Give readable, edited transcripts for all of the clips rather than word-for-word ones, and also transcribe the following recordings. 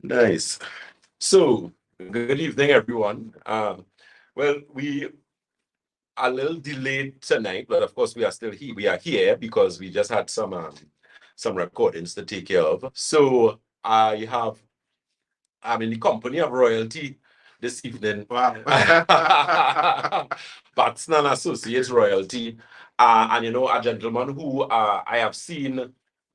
Nice. So, good evening, everyone. Well, we are a little delayed tonight, but of course, we are still here. We are here because we just had some recordings to take care of. So, I'm in the company of royalty this evening. Wow. Batson and Associates royalty, and a gentleman who I have seen,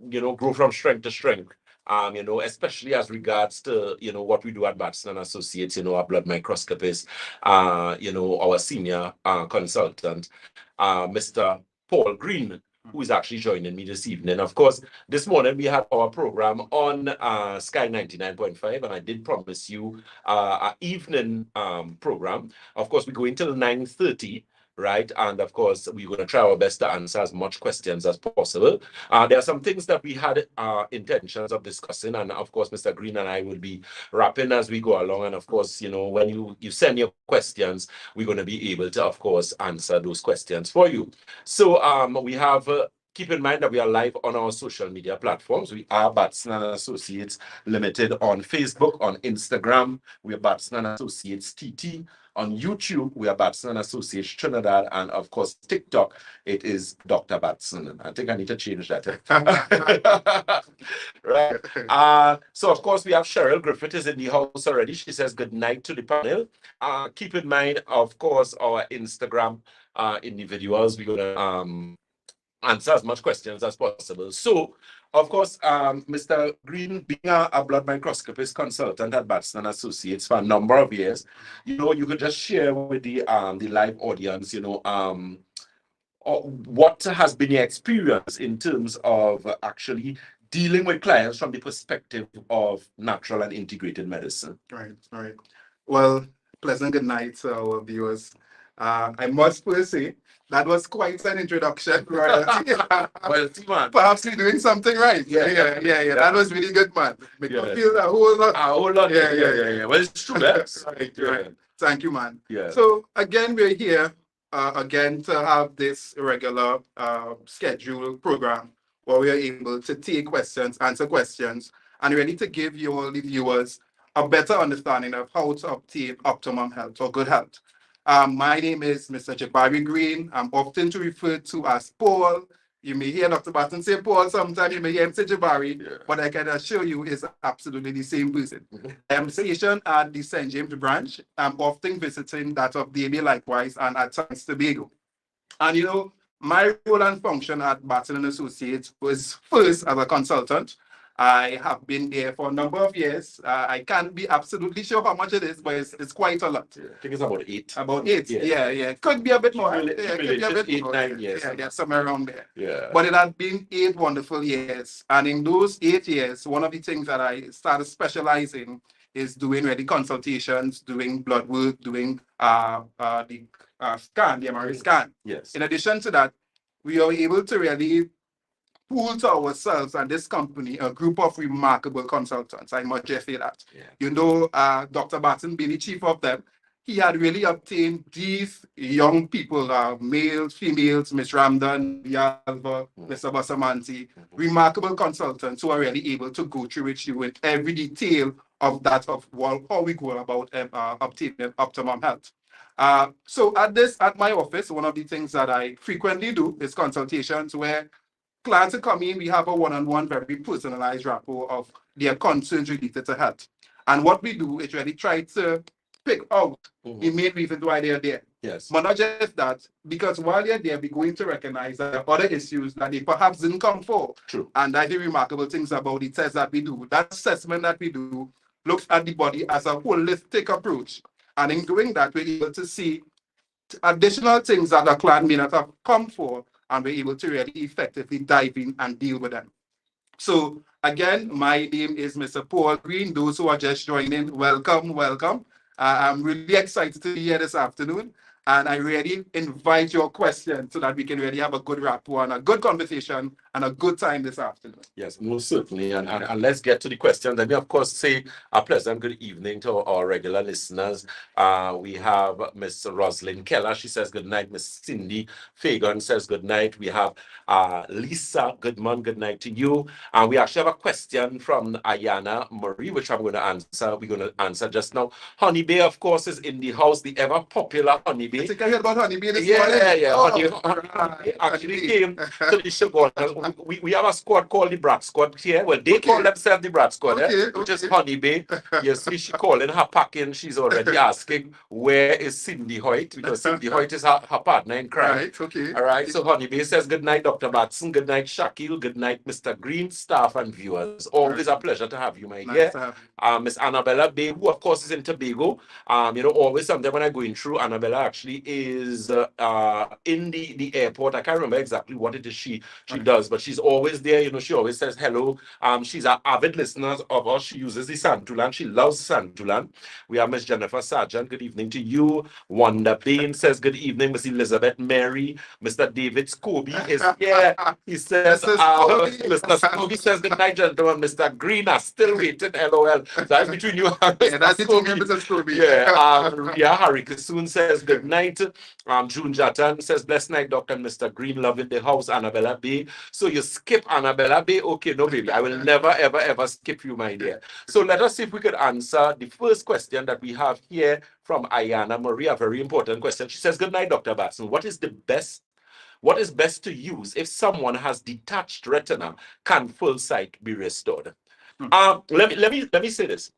grow from strength to strength. Especially as regards to, what we do at Batson and Associates, our blood microscopist, our senior consultant, Mr. Paul Green, who is actually joining me this evening. Of course, this morning we had our program on Sky 99.5, and I did promise you an evening program. Of course, we go until 9:30. Right. And of course, we're going to try our best to answer as much questions as possible. There are some things that we had intentions of discussing. And of course, Mr. Green and I will be wrapping as we go along. And of course, when you send your questions, we're going to be able to, of course, answer those questions for you. So we have keep in mind that we are live on our social media platforms. We are Batson and Associates Limited on Facebook, on Instagram. We are Batson and Associates TT. On YouTube, we are Batson and Associates Trinidad, and of course, TikTok, it is Dr. Batson. I think I need to change that. Right. So, of course, we have Cheryl Griffith is in the house already. She says good night to the panel. Keep in mind, of course, our Instagram individuals. We're going to answer as much questions as possible. So, of course, Mr. Green, being a blood microscopist consultant at Batson and Associates for a number of years, you could just share with the live audience, what has been your experience in terms of actually dealing with clients from the perspective of natural and integrated medicine. Right, right. Well, pleasant good night to our viewers. I must first say that was quite an introduction. Royalty. Royalty, man. Perhaps you're doing something right. Yeah. That was really good, man. Make me feel a whole lot. A whole lot. Yeah. Well, it's true. That's right. Thank you, man. Yeah. So again, we're here again to have this regular scheduled program where we are able to take questions, answer questions, and ready to give you all the viewers a better understanding of how to obtain optimum health or good health. My name is Mr. Jabari Green. I'm often referred to as Paul. You may hear Dr. Batson say Paul sometimes, you may hear him say Jabari, but I can assure you it's absolutely the same person. I'm stationed at the St. James branch. I'm often visiting that of Davie likewise and at San Tobago. And my role and function at Batson and Associates was first as a consultant. I have been there for a number of years. I can't be absolutely sure how much it is, but it's quite a lot. I think it's about 8. About 8, yeah. Could be a bit more. Could be a bit 8, 9 years. Yeah, somewhere around there. Yeah. But it has been 8 wonderful years. And in those 8 years, one of the things that I started specializing is doing really consultations, doing blood work, doing the scan, the MRI scan. Yes. In addition to that, we are able to really pool to ourselves and this company a group of remarkable consultants. I must just say that. Yeah. Dr. Batson being the chief of them, he had really obtained these young people, males, females, Miss Ramdan, Yalva, Mr. Basamanti, remarkable consultants who are really able to go through with you with every detail of that of how we go about obtaining optimum health. So at my office, one of the things that I frequently do is consultations where clients who come in, we have a one-on-one, very personalized rapport of their concerns related to health. And what we do is really try to pick out the main reasons why they're there. Yes. But not just that, because while they're there, we're going to recognize that there are other issues that they perhaps didn't come for. True. And that's the remarkable things about the test that we do. That assessment that we do looks at the body as a holistic approach. And in doing that, we're able to see additional things that the client may not have come for, and we're able to really effectively dive in and deal with them. So again, my name is Mr. Paul Green. Those who are just joining, welcome. I'm really excited to be here this afternoon, and I really invite your questions so that we can really have a good rapport and a good conversation and a good time this afternoon. Yes, most certainly. And let's get to the questions. Let me, of course, say a pleasant good evening to our regular listeners. We have Miss Rosalind Keller. She says good night. Miss Cindy Fagan says good night. We have Lisa Goodman. Good night to you. And we actually have a question from Ayana Marie, which I'm going to answer. We're going to answer just now. Honeybee, of course, is in the house. The ever popular Honeybee. I think I heard about Honeybee this morning. Yeah. Oh, Honeybee actually came to the show. We have a squad called the Brat Squad here. Well, they call themselves the Brat Squad, which is Honeybee. You see, she calling her packing. She's already asking, where is Cindy Hoyt? Because Cindy Hoyt is her partner in crime. Right, okay. All right, so Honeybee says, good night, Dr. Batson. Good night, Shakil. Good night, Mr. Green, staff and viewers. Always a pleasure to have you, my dear. Miss Annabella Bay, who, of course, is in Tobago. Always sometimes when I'm going through, Annabella actually is in the airport. I can't remember exactly what it is she does, but she's always there. She always says hello. She's an avid listener of us. She uses the Santulan. She loves Santulan. We have Miss Jennifer Sargent. Good evening to you. Wanda Bain says good evening. Miss Elizabeth Mary. Mr. David Scobie is here. He says, Mr. Scobie says good night, gentlemen. Mr. Green are still waiting. LOL. That's between you and Mr. That's between Mr. Scobie. Yeah, Harry Kasoon says good night. June Jatan says blessed night, Dr. and Mr. Green. Love in the house. Annabella Bay. So you skip Annabella Bay? Okay, no, baby. I will never, ever, ever skip you, my dear. So let us see if we could answer the first question that we have here from Ayana Maria. Very important question. She says, good night, Dr. Batson. What is best to use if someone has detached retina? Can full sight be restored? Let me say this.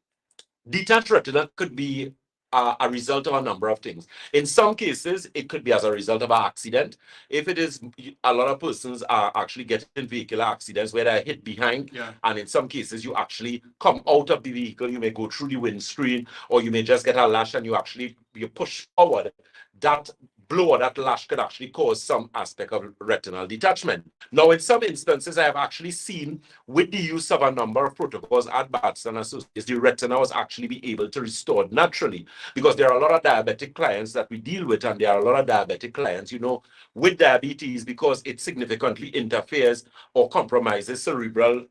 Detached retina could be a result of a number of things. In some cases, it could be as a result of an accident. If it is, a lot of persons are actually getting vehicular accidents where they're hit behind, and in some cases, you actually come out of the vehicle, you may go through the windscreen, or you may just get a lash and you push forward. That blow or that lash could actually cause some aspect of retinal detachment. Now, in some instances, I have actually seen with the use of a number of protocols at Batson Associates, the retina was actually be able to restore naturally, because there are a lot of diabetic clients that we deal with, and there are a lot of diabetic clients, with diabetes, because it significantly interferes or compromises cerebral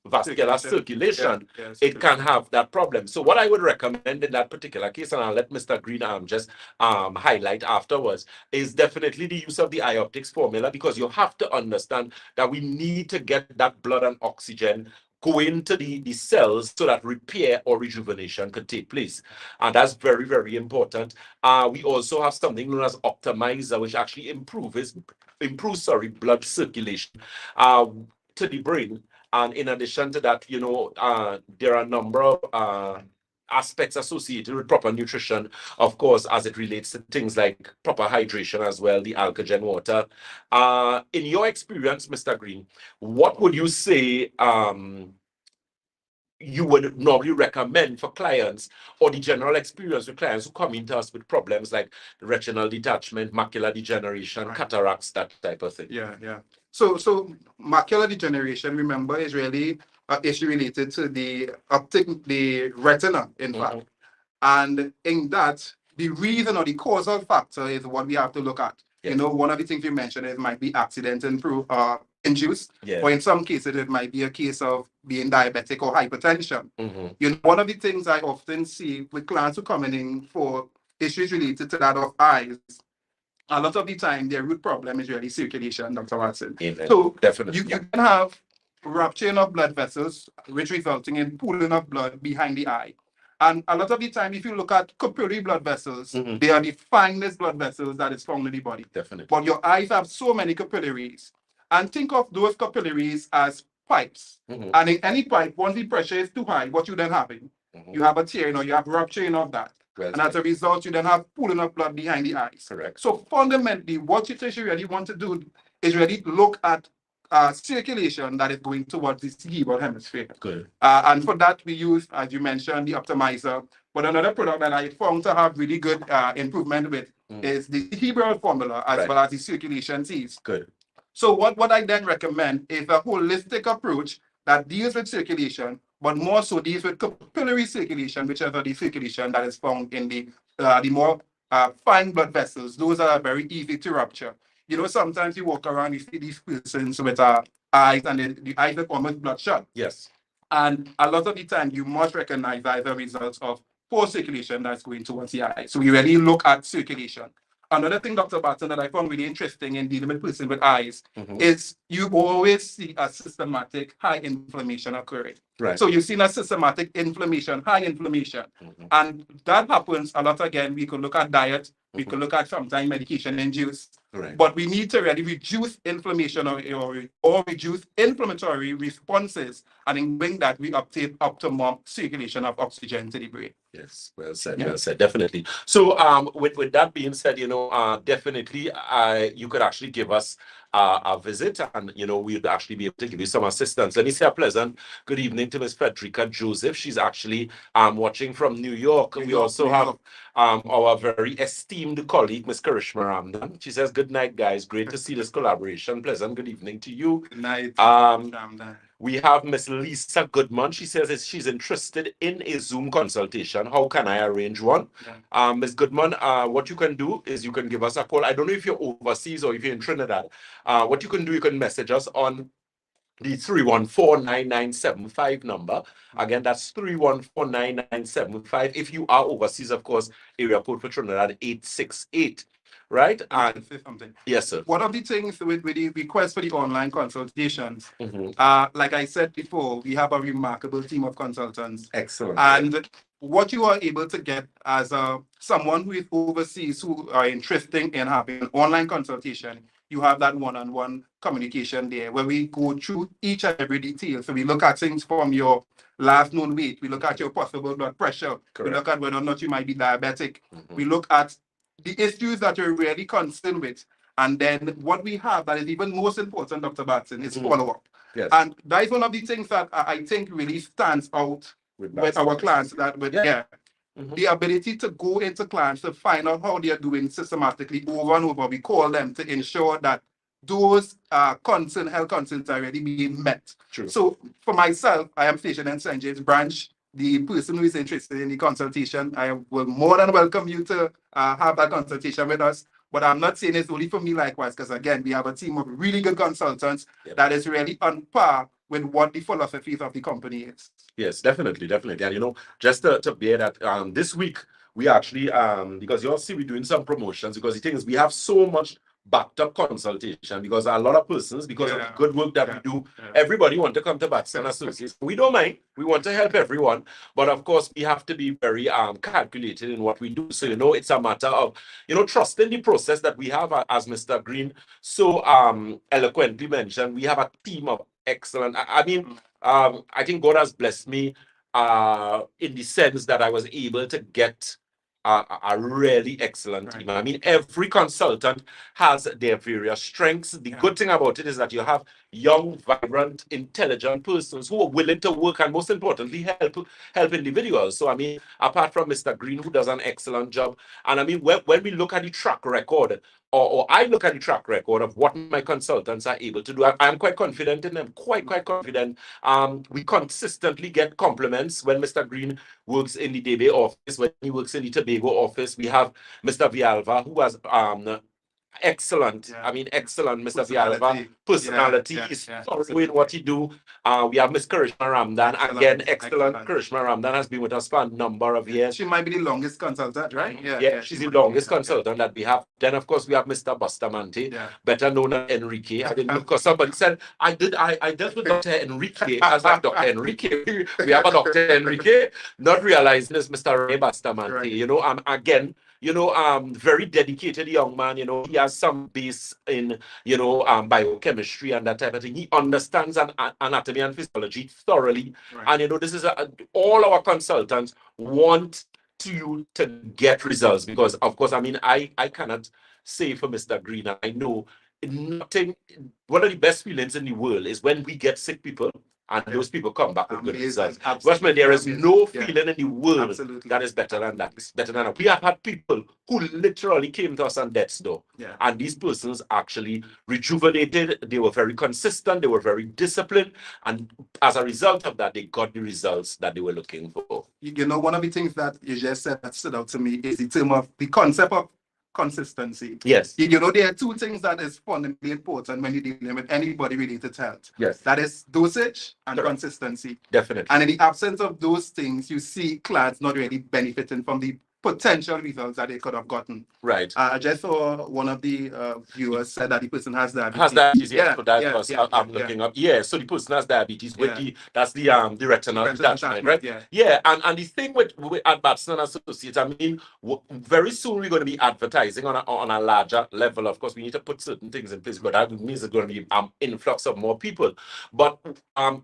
vascular circulation. It can have that problem. So what I would recommend in that particular case, and I'll let Mr. Green just highlight afterwards, is definitely the use of the eye optics formula, because you have to understand that we need to get that blood and oxygen go into the cells so that repair or rejuvenation can take place. And that's very, very important. We also have something known as optimizer, which actually improves blood circulation to the brain. And in addition to that, there are a number of aspects associated with proper nutrition, of course, as it relates to things like proper hydration as well, the alkagen water. In your experience, Mr. Green, what would you say you would normally recommend for clients, or the general experience with clients who come into us with problems like retinal detachment, macular degeneration, cataracts, that type of thing? Yeah. So macular degeneration, remember, is really an issue related to the retina, in fact. And in that, the reason or the causal factor is what we have to look at. One of the things you mentioned is might be accident induced, or in some cases it might be a case of being diabetic or hypertension. One of the things I often see with clients who come in for issues related to that of eyes, a lot of the time their root problem is really circulation, Dr. Watson. So definitely, you can have rupturing of blood vessels, which resulting in pooling of blood behind the eye. And a lot of the time, if you look at capillary blood vessels, they are the finest blood vessels that is found in the body. Definitely. But your eyes have so many capillaries. And think of those capillaries as pipes. And in any pipe, once the pressure is too high, what you then having? You have a tearing, or you have rupturing of that. And as a result, you then have pooling of blood behind the eyes. Correct. So fundamentally, what you really want to do is really look at circulation that is going towards the cerebral hemisphere. Good. And for that, we use, as you mentioned, the optimizer. But another product that I found to have really good improvement with is the Enzyme Formula, as well as the circulation teas. Good. So what I then recommend is a holistic approach that deals with circulation, but more so deals with capillary circulation, which is the circulation that is found in the more fine blood vessels. Those are very easy to rupture. you know, sometimes you walk around, you see these persons with eyes, and the eyes are almost bloodshot. Yes. And a lot of the time, you must recognize that as a result of poor circulation that's going towards the eye. So we really look at circulation. Another thing, Dr. Batson, that I found really interesting in dealing with person with eyes is you always see a systematic high inflammation occurring. Right. So you've seen a systematic inflammation, high inflammation. And that happens a lot again. We could look at diet, we could look at sometimes medication induced. Right. But we need to really reduce inflammation or reduce inflammatory responses, and in doing that, we obtain optimum circulation of oxygen to the brain. Yes, well said, definitely. So with that being said, you know, definitely you could actually give us a visit, and you know, we'd actually be able to give you some assistance. Let me say a pleasant good evening to Miss Frederica Joseph. She's actually watching from New York. We also have our very esteemed colleague, Miss Karishma Ramdan. She says, "Good night, guys. Great to see this collaboration. Pleasant good evening to you." Good night. We have Miss Lisa Goodman. She says she's interested in a Zoom consultation. How can I arrange one? Ms. Goodman, what you can do is you can give us a call. I don't know if you're overseas or if you're in Trinidad. What you can do, you can message us on the 314-9975 number. Again, that's 314-9975. If you are overseas, of course, area code for Trinidad 868. Right? And say something. Yes, sir. One of the things with the request for the online consultations, like I said before, we have a remarkable team of consultants. Excellent. And what you are able to get as someone who is overseas who are interested in having an online consultation, you have that one-on-one communication there where we go through each and every detail. So we look at things from your last known weight, we look at your possible blood pressure, we look at whether or not you might be diabetic, we look at the issues that you're really concerned with. And then what we have that is even most important, Dr. Batson, is follow-up. Yes. And that is one of the things that I think really stands out with our clients, that the ability to go into clients to find out how they are doing systematically over and over. We call them to ensure that those health concerns are really being met. True. So for myself, I am stationed in St. James Branch. The person who is interested in the consultation, I will more than welcome you to have that consultation with us. But I'm not saying it's only for me likewise, because again, we have a team of really good consultants that is really on par with what the philosophies of the company is. Yes, definitely. And you know, just to bear that, this week we actually, because you'll see we're doing some promotions, because the thing is we have so much backed up consultation, because a lot of persons, because of the good work that we do, everybody want to come to Batson Associates. We don't mind. We want to help everyone, but of course we have to be very calculated in what we do. So you know, it's a matter of, you know, trusting the process that we have, as Mr. Green so eloquently mentioned. We have a team of excellent. I mean, I think God has blessed me in the sense that I was able to get a really excellent team. I mean, every consultant has their various strengths. The good thing about it is that you have young, vibrant, intelligent persons who are willing to work and, most importantly, help individuals. So, I mean, apart from Mr. Green, who does an excellent job, and I mean, when we look at the track record, or I look at the track record of what my consultants are able to do, I'm quite confident in them, quite confident. We consistently get compliments when Mr. Green works in the Debe office, when he works in the Tobago office. We have Mr. Vialva, who has excellent, I mean, excellent Mr. Vialva. Personality is thorough in what he do. We have Miss Karishma Ramdan, again, excellent. Karishma Ramdan has been with us for a number of years. She might be the longest consultant, right? Yeah, she's the longest consultant that we have. Then, of course, we have Mr. Bustamante, better known as Enrique. I didn't know, because somebody said, I dealt with Dr. Enrique. I was like, Dr. Enrique. We have a Dr. Enrique, not realizing it's Mr. Ray Bustamante. You know, again, you know, very dedicated young man. You know, he has some base in, you know, biochemistry and that type of thing. He understands anatomy and physiology thoroughly. And, you know, this is all our consultants want you to get results, because, of course, I mean, I cannot say for Mr. Green, I know nothing. One of the best feelings in the world is when we get sick people and those people come back with good results. But there is no feeling in the world that is better than that. Better than that. We have had people who literally came to us on death's door. And these persons actually rejuvenated. They were very consistent. They were very disciplined. And as a result of that, they got the results that they were looking for. You know, one of the things that you just said that stood out to me is the term of the concept of consistency. Yes. You know, there are two things that is fundamentally important when you're dealing with anybody related to health. Yes. That is dosage and Correct. consistency. Definitely. And in the absence of those things, you see clients not really benefiting from the potential results that they could have gotten. Right. I just saw one of the viewers said that the person has diabetes. Has diabetes, yes. Yeah, So that yeah, was yeah, I'm yeah, looking up. Yeah, so the person has diabetes with Yeah. that's the retinal detachment, right? Yeah. Yeah, and the thing with at Batson and Associates, I mean, very soon we're going to be advertising on a larger level. Of course, we need to put certain things in place, but that means there's going to be influx of more people. But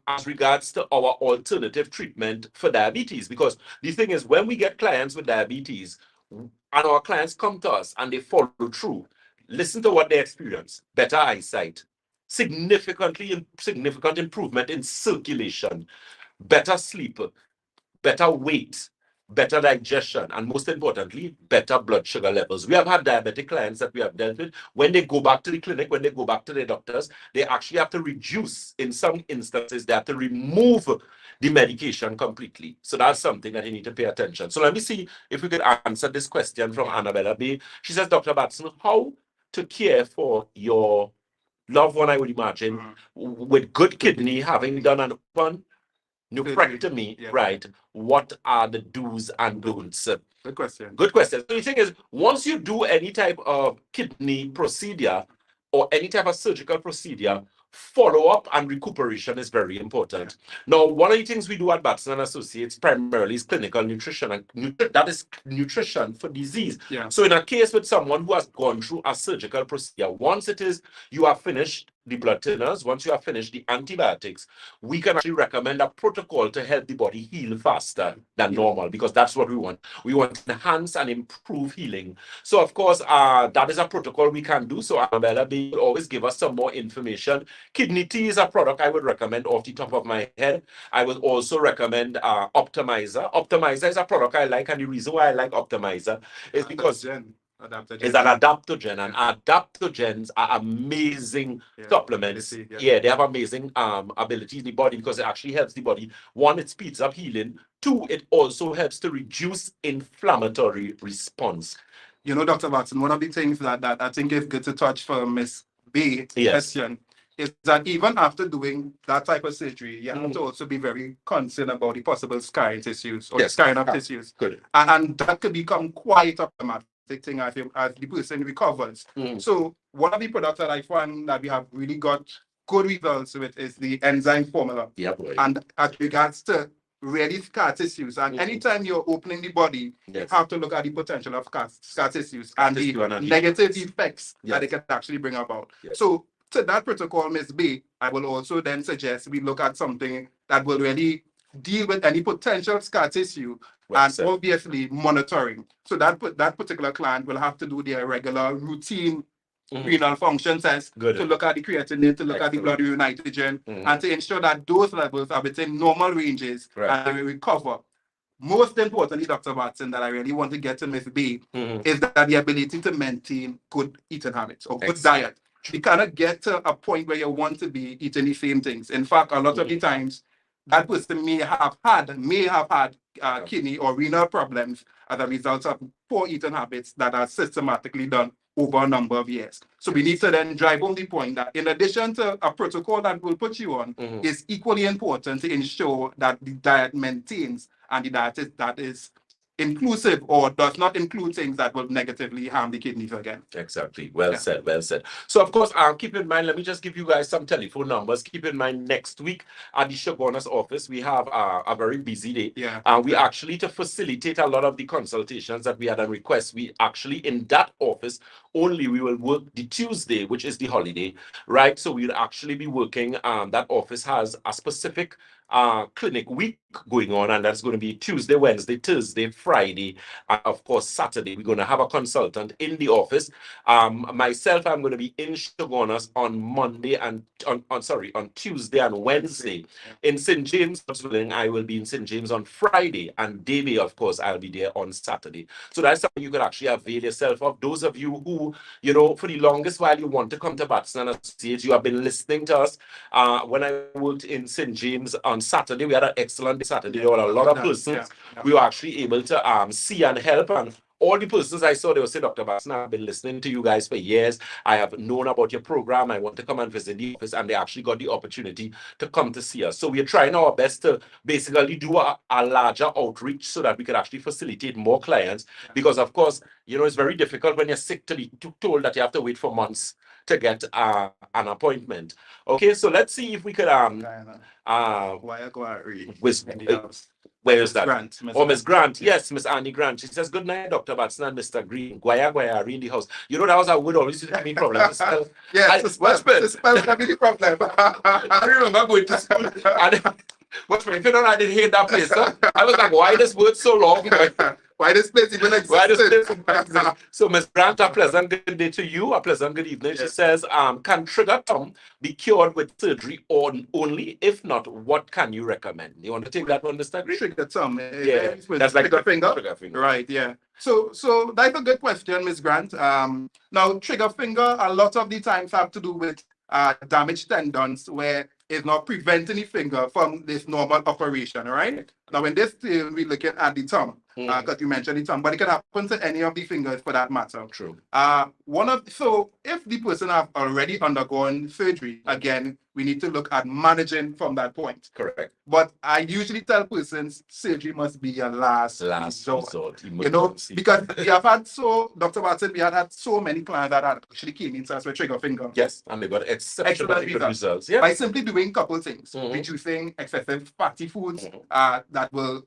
as regards to our alternative treatment for diabetes, because the thing is, when we get clients with diabetes, and our clients come to us and they follow through, listen to what they experience: better eyesight, significant improvement in circulation, better sleep, better weight, better digestion, and most importantly, better blood sugar levels. We have had diabetic clients that we have dealt with. When they go back to the clinic, when they go back to their doctors, they actually have to reduce. In some instances, they have to remove the medication completely. So that's something that you need to pay attention. So let me see if we could answer this question from Annabella B. She says, Dr. Batson, how to care for your loved one, I would imagine, with good kidney, having done an open nephrectomy, Yeah. right? What are the do's and don'ts? Good question. Good question. So the thing is, once you do any type of kidney procedure or any type of surgical procedure, follow-up and recuperation is very important. Now, one of the things we do at Batson and Associates primarily is clinical nutrition, and that is nutrition for disease. Yeah. So in a case with someone who has gone through a surgical procedure, once it is you have finished the blood thinners, once you have finished the antibiotics, we can actually recommend a protocol to help the body heal faster than normal, because that's what we want. We want to enhance and improve healing. So of course, that is a protocol we can do. So Annabella will always give us some more information. Kidney tea is a product I would recommend off the top of my head. I would also recommend Optimizer. Optimizer is a product I like, and the reason why I like Optimizer is because it's an adaptogen, and adaptogens are amazing supplements. They have amazing ability in the body, because it actually helps the body. One, it speeds up healing. Two, it also helps to reduce inflammatory response. You know, Dr. Batson, one of the things that I think is good to touch for Miss B question is that even after doing that type of surgery, you have to also be very concerned about the possible scarring tissues or scarring of tissues. Good. And that could become quite a problematic thing as the person recovers. So one of the products that I find that we have really got good results with is the Enzyme Formula. And as regards to really scar tissues, and anytime you're opening the body, you have to look at the potential of scar tissues and the negative effects that it can actually bring about. So to that protocol, Ms. B, I will also then suggest we look at something that will really deal with any potential scar tissue and obviously monitoring. So that particular client will have to do their regular routine renal function test to look at the creatinine, to look at the blood urine nitrogen, and to ensure that those levels are within normal ranges and we recover. Most importantly, Dr. Batson, that I really want to get to Ms. B is that the ability to maintain good eating habits or good diet. You cannot get to a point where you want to be eating the same things. In fact, a lot of the times, that person may have had kidney or renal problems as a result of poor eating habits that are systematically done over a number of years. So we need to then drive home the point that in addition to a protocol that will put you on, it's equally important to ensure that the diet maintains and the diet that is inclusive or does not include things that will negatively harm the kidneys again. Exactly. Well said. Well said. So of course, keep in mind, let me just give you guys some telephone numbers. Keep in mind, next week at the Shoguna's office, we have a very busy day. We actually, to facilitate a lot of the consultations that we had on request, we actually in that office only we will work the Tuesday, which is the holiday, right? So we'll actually be working. That office has a specific clinic week going on, and that's going to be Tuesday, Wednesday, Thursday, Friday, and of course Saturday. We're going to have a consultant in the office. Myself, I'm going to be in Shoguna's on Monday and on Tuesday and Wednesday. In St. James, I will be in St. James on Friday, and Davey, of course, I'll be there on Saturday. So that's something you can actually avail yourself of. Those of you who, you know, for the longest while you want to come to Batson and Associates, you have been listening to us. When I worked in St. James on Saturday, we had an excellent Saturday. There were a lot of persons we were actually able to see and help, and all the persons I saw, they would say, Dr. Batson, I've been listening to you guys for years. I have known about your program. I want to come and visit the office, and they actually got the opportunity to come to see us. So we're trying our best to basically do a larger outreach so that we could actually facilitate more clients. Because of course, you know, it's very difficult when you're sick to be told that you have to wait for months to get an appointment. Okay, so let's see if we could where is that? Grant, Miss Grant. Yes, Miss Annie Grant. She says, "Good night, Dr. Batson and Mr. Green. Guaya guaya in the house." You know, that was a word always used to give me problems. Yes, the spell can be the problem. I remember going to school and but if you know, I didn't hate that place. So I was like, why this word so long? Why this place even exists? Why this place exists? So Miss Grant, a pleasant good day to you, a pleasant good evening. Yes. She says, can trigger thumb be cured with surgery or only? If not, what can you recommend? You want to take that one, Mr. Green? Trigger thumb. Yeah, that's like trigger finger. Right, yeah. So that's a good question, Miss Grant. Now trigger finger a lot of the times have to do with damaged tendons where it's not preventing the finger from this normal operation, right? Now, in this, we're looking at the thumb, because you mentioned the thumb, but it can happen to any of the fingers for that matter. True. So if the person have already undergone surgery, again, we need to look at managing from that point. Correct. But I usually tell persons surgery must be your last resort. You know, because we have had Dr. Batson, we had so many clients that actually came in with trigger finger. Yes, and they got exceptional results. Yeah. By simply doing a couple things, reducing excessive fatty foods that will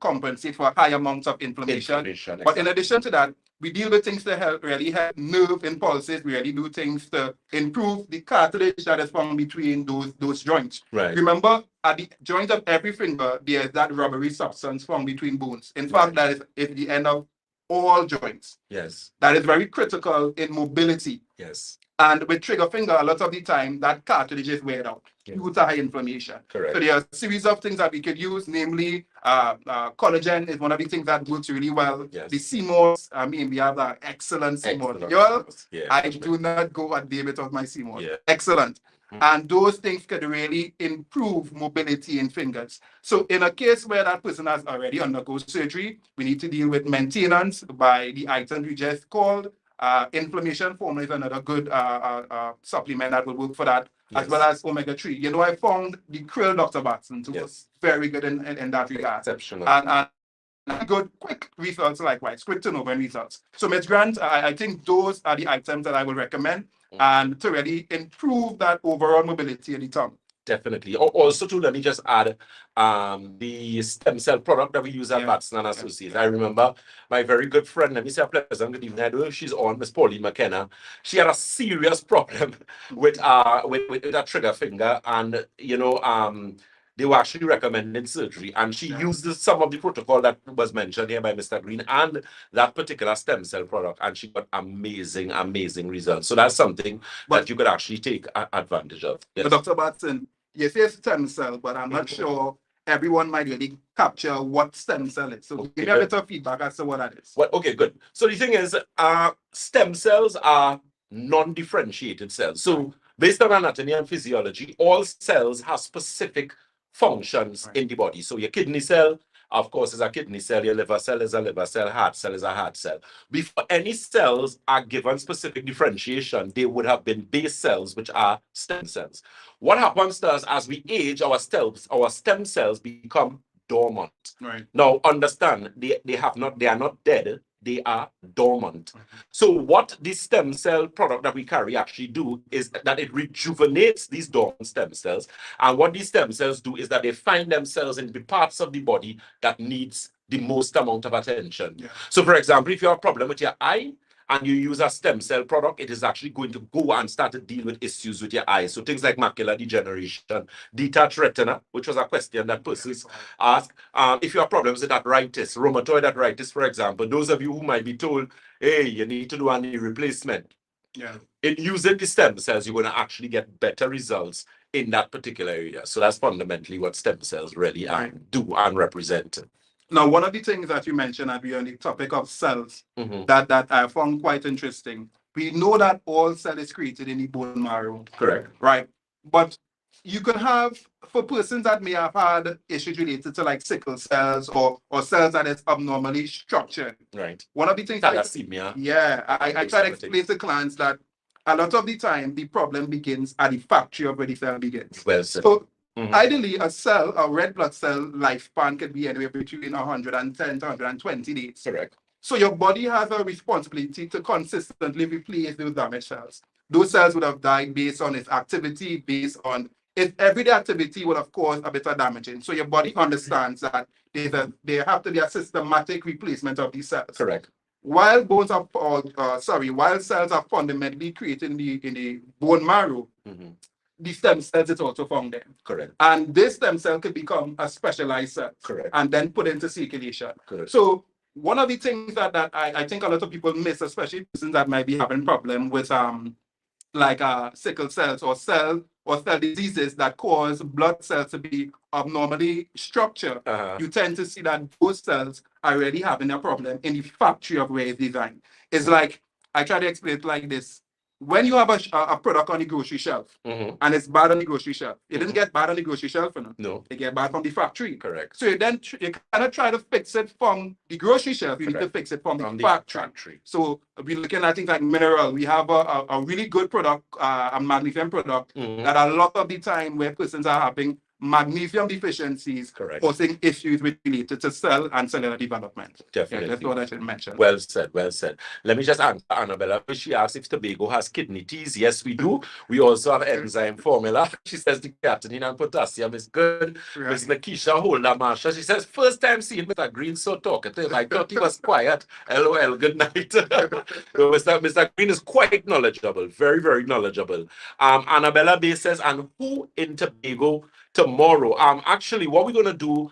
compensate for high amounts of inflammation. But in addition to that, we deal with things to really help nerve impulses. We really do things to improve the cartilage that is found between those joints. Right. Remember, at the joint of every finger, there's that rubbery substance found between bones. In fact, that is the end of all joints. Yes. That is very critical in mobility. Yes. And with trigger finger, a lot of the time, that cartilage is weared out due to high inflammation. Correct. So there are a series of things that we could use, namely collagen is one of the things that works really well. Yes. The CMOS, I mean, we have an excellent CMOS. I do not go a day without my CMOS. Yeah. Excellent. And those things could really improve mobility in fingers. So in a case where that person has already undergone surgery, we need to deal with maintenance by the items we just called. Inflammation formula is another good supplement that will work for that, as well as omega-3. You know, I found the krill, Dr. Batson, to was very good in that regard. Exceptional. And good, quick results likewise, quick turnover results. So, Ms. Grant, I think those are the items that I will recommend and to really improve that overall mobility in the tongue. Definitely. Also, too, let me just add the stem cell product that we use at Batson and Associates. I remember my very good friend, let me say a pleasant good evening. I don't know if she's on, Miss Pauline McKenna. She had a serious problem with a trigger finger, and you know, they were actually recommending surgery, and she used some of the protocol that was mentioned here by Mr. Green and that particular stem cell product, and she got amazing results. So that's something that you could actually take advantage of. Yes. But Dr. Batson, you say stem cell, but I'm not sure everyone might really capture what stem cell is. So give me a bit of feedback as to what that is. Well, okay, good. So the thing is, stem cells are non-differentiated cells. So based on anatomy and physiology, all cells have specific functions in the body. So your kidney cell, of course, is a kidney cell. Your liver cell is a liver cell. Heart cell is a heart cell. Before any cells are given specific differentiation, they would have been base cells, which are stem cells. What happens to us as we age, our stem cells become dormant. Right. Now, understand, they are not dead. They are dormant. So what the stem cell product that we carry actually do is that it rejuvenates these dormant stem cells. And what these stem cells do is that they find themselves in the parts of the body that needs the most amount of attention. Yeah. So for example, if you have a problem with your eye, and you use a stem cell product, it is actually going to go and start to deal with issues with your eyes. So things like macular degeneration, detached retina, which was a question that persons asked. If you have problems with arthritis, rheumatoid arthritis, for example, those of you who might be told, hey, you need to do a knee replacement. Yeah. In using the stem cells, you're going to actually get better results in that particular area. So that's fundamentally what stem cells really do and represent. Now, one of the things that you mentioned, and we're on the topic of cells, that I found quite interesting. We know that all cell is created in the bone marrow. Correct. Right. But you can have, for persons that may have had issues related to like sickle cells or cells that is abnormally structured. Right. One of the things Thalassemia. I try to explain to clients that a lot of the time the problem begins at the factory of where the cell begins. Well said. So ideally, a red blood cell lifespan could be anywhere between 110 to 120 days. Correct. So your body has a responsibility to consistently replace those damaged cells. Those cells would have died based on its activity, based on its everyday activity would have caused a bit of damaging. So your body understands that there have to be a systematic replacement of these cells. Correct. While while cells are fundamentally created in the bone marrow, the stem cells is also found there. Correct. And this stem cell could become a specialized cell. Correct. And then put into circulation. Correct. So one of the things that I think a lot of people miss, especially persons that might be having problem with sickle cells or cell diseases that cause blood cells to be abnormally structured, you tend to see that those cells are already having a problem in the factory of where it's designed. It's like, I try to explain it like this. When you have a product on the grocery shelf and it's bad on the grocery shelf, it didn't get bad on the grocery shelf, No. It get bad from the factory. Correct. So you cannot try to fix it from the grocery shelf. You need to fix it from the factory. So we're looking at things like mineral. We have a really good product, a magnesium product, that a lot of the time where persons are having magnesium deficiencies, causing issues related to cell and cellular development. Definitely. Yeah, that's what I should mention. Well said, well said. Let me just answer Annabella. She asks if Tobago has kidney teas. Yes, we do. We also have enzyme formula. She says the creatinine and potassium is good. Miss Nakisha Holder Marsha, she says, first time seeing Mr. Green so talkative. I thought he was quiet. LOL, good night. Mr. Green is quite knowledgeable, very, very knowledgeable. Annabella Bay says, and who in Tobago tomorrow? Actually, what we're going to do,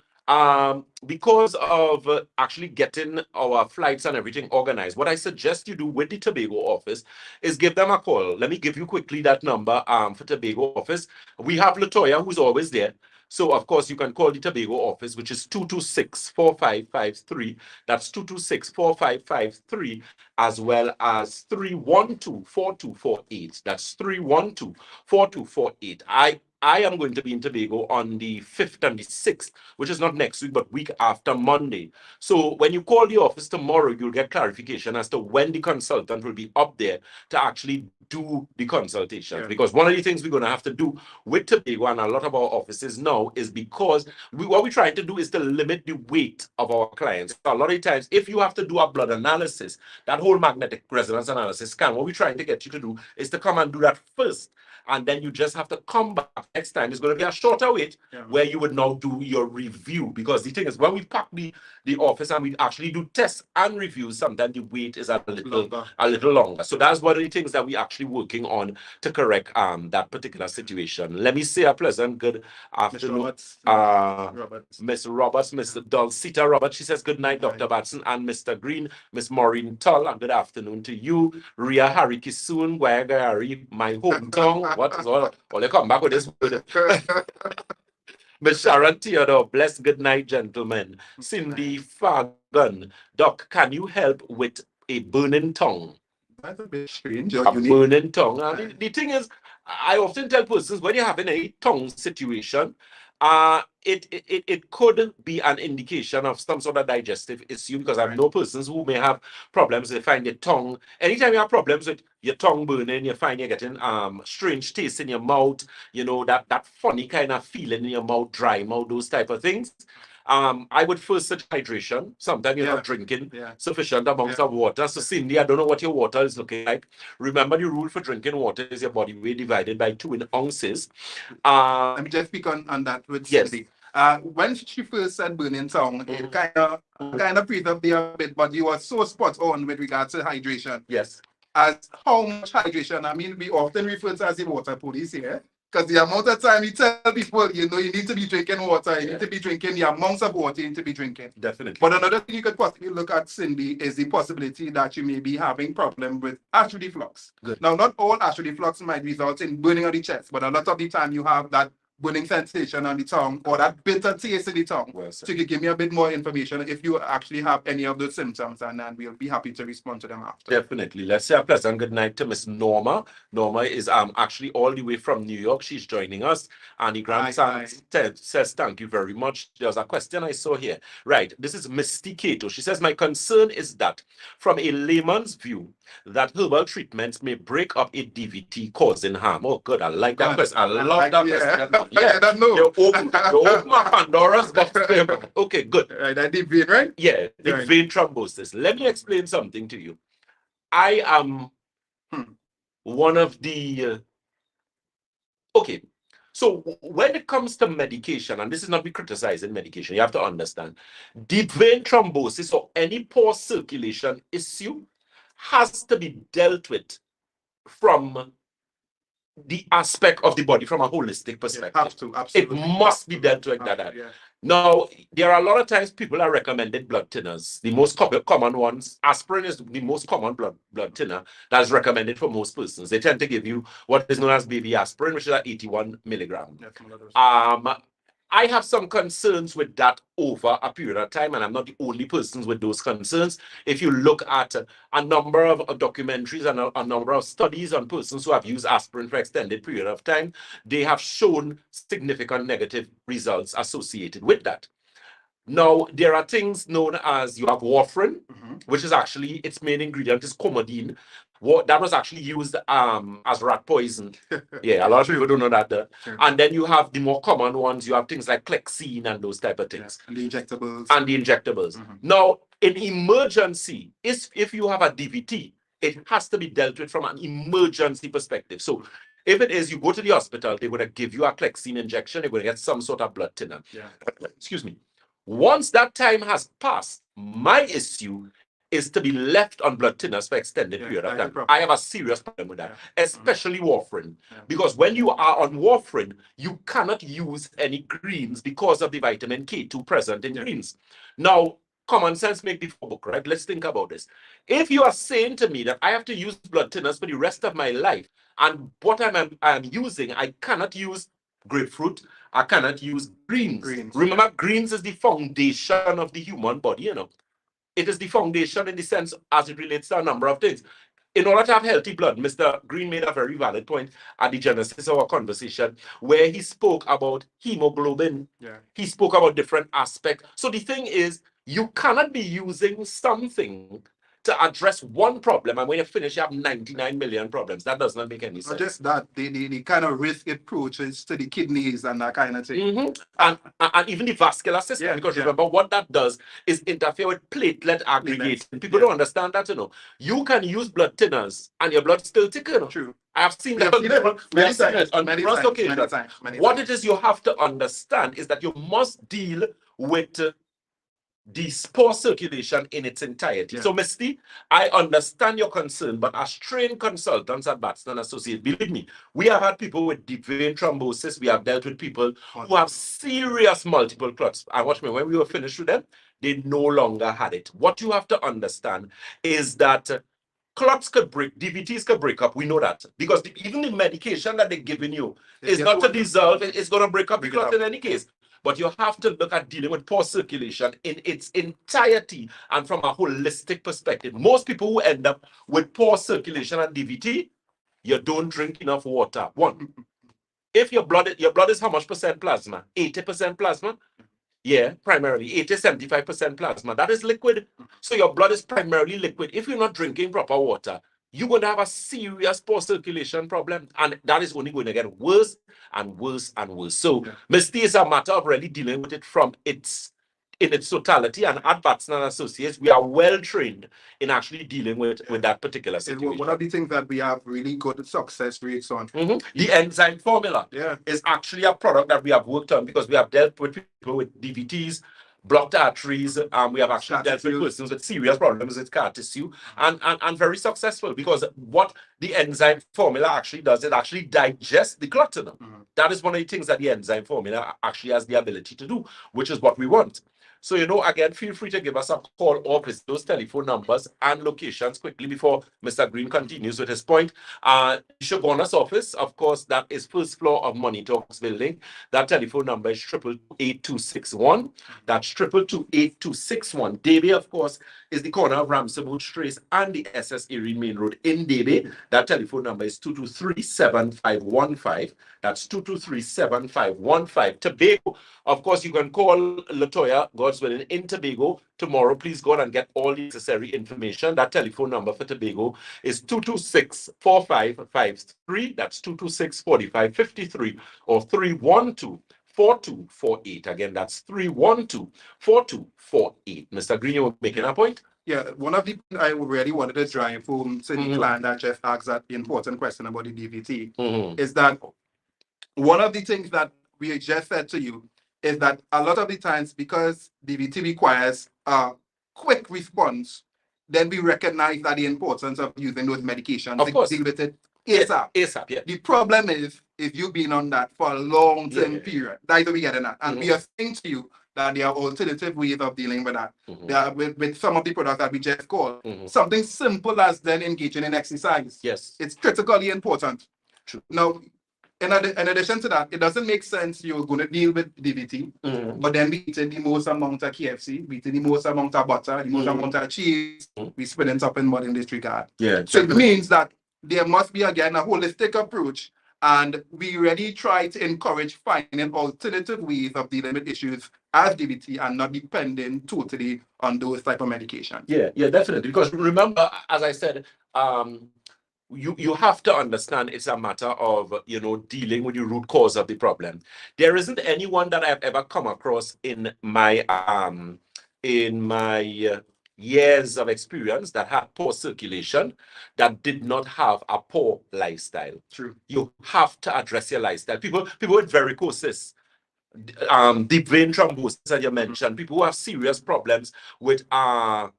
because of actually getting our flights and everything organized, what I suggest you do with the Tobago office is give them a call. Let me give you quickly that number for Tobago office. We have Latoya, who's always there. So, of course, you can call the Tobago office, which is 226-4553. That's 226-4553, as well as 312-4248. That's 312-4248. I am going to be in Tobago on the 5th and the 6th, which is not next week, but week after Monday. So when you call the office tomorrow, you'll get clarification as to when the consultant will be up there to actually do the consultations. Because one of the things we're going to have to do with Tobago and a lot of our offices now is because what we're trying to do is to limit the weight of our clients. So a lot of times, if you have to do a blood analysis, that whole magnetic resonance analysis scan, what we're trying to get you to do is to come and do that first. And then you just have to come back next time. It's going to be a shorter wait where you would now do your review. Because the thing is, when we pack the office and we actually do tests and reviews, sometimes the wait is a little longer. So that's one of the things that we're actually working on to correct that particular situation. Let me say a pleasant good afternoon. Miss Roberts, Miss Dulcita Roberts, she says, good night, Dr. Batson and Mr. Green, Miss Maureen Tull, and good afternoon to you. Ria Harry Kisoon, Guayagari, my hometown. What is all you come back with this word? Miss Sharon Theodore, bless good night, gentlemen. Cindy Fagan, Doc, can you help with a burning tongue? That's a bit strange. A burning tongue. The thing is, I often tell persons when you're having a tongue situation, it could be an indication of some sort of digestive issue, because I know persons who may have problems. They find their tongue. Anytime you have problems with your tongue burning, you find you're getting strange taste in your mouth. You know, that funny kind of feeling in your mouth, dry mouth, those type of things. I would first suggest hydration. Sometimes you're not drinking sufficient amounts of water. So Cindy, I don't know what your water is looking like. Remember, the rule for drinking water is your body weight divided by 2 in ounces. Let me just speak on that with Cindy. When she first said burning tongue, it kind of breathed up there a bit, but you were so spot on with regards to hydration. Yes. As how much hydration? I mean, we often refer to as the water police here. Because the amount of time you tell people, you need to be drinking water, you need to be drinking the amounts of water you need to be drinking. Definitely. But another thing you could possibly look at, Cindy, is the possibility that you may be having problem with acid reflux. Good. Now, not all acid reflux might result in burning of the chest, but a lot of the time you have that burning sensation on the tongue or that bitter taste in the tongue. Well So said. you can give me a bit more information if you actually have any of those symptoms, and then we'll be happy to respond to them after. Definitely. Let's say a pleasant good night to Miss Norma. Norma is actually all the way from New York. She's joining us. And the grandson says, thank you very much. There's a question I saw here. Right. This is Misty Cato. She says, my concern is that from a layman's view, that herbal treatments may break up a DVT causing harm. Oh, good. I like that question. I love that question. Yeah. I don't know. You open my Pandora's box. Okay, good. Right, that deep vein, right? Yeah, the Right. vein thrombosis. Let me explain something to you. I am one of the okay. So when it comes to medication, and this is not me criticizing medication, you have to understand, deep vein thrombosis or any poor circulation issue has to be dealt with from the aspect of the body, from a holistic perspective. Have to, absolutely. It must be dealt with like that. Yeah. Now, there are a lot of times people are recommended blood thinners. The most common ones, aspirin is the most common blood thinner that is recommended for most persons. They tend to give you what is known as baby aspirin, which is at 81 milligram. I have some concerns with that over a period of time, and I'm not the only person with those concerns. If you look at a number of documentaries and a number of studies on persons who have used aspirin for extended period of time, they have shown significant negative results associated with that. Now, there are things known as, you have warfarin, which is actually, its main ingredient is comodine. That was actually used as rat poison. Yeah, a lot of people don't know that. And then you have the more common ones. You have things like Clexine and those type of things. And the injectables. Now, in emergency, if you have a DVT, it has to be dealt with from an emergency perspective. So if it is, you go to the hospital, they're going to give you a Clexine injection, you're going to get some sort of blood thinner. Excuse me. Once that time has passed, my issue is to be left on blood thinners for extended period of time. I have a serious problem with that, especially warfarin. Because when you are on warfarin, you cannot use any greens because of the vitamin K2 present in greens. Now, common sense make the book, right? Let's think about this. If you are saying to me that I have to use blood thinners for the rest of my life, and what I'm using, I cannot use grapefruit, I cannot use greens. Remember, greens is the foundation of the human body, you know. It is the foundation in the sense as it relates to a number of things. In order to have healthy blood, Mr. Green made a very valid point at the genesis of our conversation where he spoke about hemoglobin. He spoke about different aspects. So the thing is, you cannot be using something to address one problem, and when you finish, you have 99 million problems. That does not make any sense. Not just that, the kind of risk it approaches to the kidneys and that kind of thing. And even the vascular system, because remember, what that does is interfere with platelet aggregation. People don't understand that, you know. You can use blood thinners, and your blood still thicker, you know. True. I have seen that on numerous occasions. What it is you have to understand is that you must deal with the poor circulation in its entirety. So, Misty, I understand your concern, but as trained consultants at Batson and Associates, believe me, we have had people with deep vein thrombosis. We have dealt with people who have serious multiple clots. And watch me, when we were finished with them, they no longer had it. What you have to understand is that clots could break, DVTs could break up. We know that because even the medication that they're giving you is not to dissolve. It's going to break up the clot in any case. But you have to look at dealing with poor circulation in its entirety and from a holistic perspective. Most people who end up with poor circulation and DVT, you don't drink enough water. One, if your blood is how much percent plasma? 80% plasma? Yeah, primarily 75% plasma. That is liquid. So your blood is primarily liquid. If you're not drinking proper water, you're going to have a serious poor circulation problem, and that is only going to get worse and worse and worse. So, Misty, is a matter of really dealing with it in its totality, and at Batson and Associates, we are well trained in actually dealing with that particular situation. One of the things that we have really good success rates on. The Enzyme Formula is actually a product that we have worked on because we have dealt with people with DVTs, blocked arteries, we have actually dealt with persons with serious problems with scar tissue, and very successful because what the Enzyme Formula actually does, it actually digests the clot. That is one of the things that the Enzyme Formula actually has the ability to do, which is what we want. So, again, feel free to give us a call or visit those telephone numbers and locations quickly before Mr. Green continues with his point. Bishop Warner's office, of course, that is first floor of Money Talks building. That telephone number is 222-8261. That's 222-8261. Debe, of course, is the corner of Ramsey Trace and the SS Erie Main Road in Debe. That telephone number is 223-7515. That's 223-7515. Tobago, of course, you can call Latoya, God's willing, in Tobago tomorrow. Please go and get all the necessary information. That telephone number for Tobago is 226-4553. That's 226-4553 or 312-4248. Again, that's 312-4248. Mr. Green, you were making a point? Yeah, one of the I really wanted to drive home to the client that just asked that important question about the DVT is that one of the things that we just said to you is that a lot of the times, because DVT requires a quick response, then we recognize that the importance of using those medications to deal with it ASAP. ASAP, yeah. The problem is if you've been on that for a long-term period, that's what we get in that. And we are saying to you that there are alternative ways of dealing with that. There are with some of the products that we just called. Something simple as then engaging in exercise. Yes. It's critically important. True. Now, in addition to that, it doesn't make sense you're going to deal with DVT, but then we eating the most amount of KFC, we eating the most amount of butter, the most amount of cheese, we spending up in mud in this regard. Yeah. So it means that there must be, again, a holistic approach, and we really try to encourage finding alternative ways of dealing with issues as DVT and not depending totally on those type of medications. Yeah, definitely. Because remember, as I said, you have to understand it's a matter of, dealing with the root cause of the problem. There isn't anyone that I've ever come across in my years of experience that had poor circulation that did not have a poor lifestyle. True. You have to address your lifestyle. People with varicosis, deep vein thrombosis, as you mentioned, people who have serious problems with blood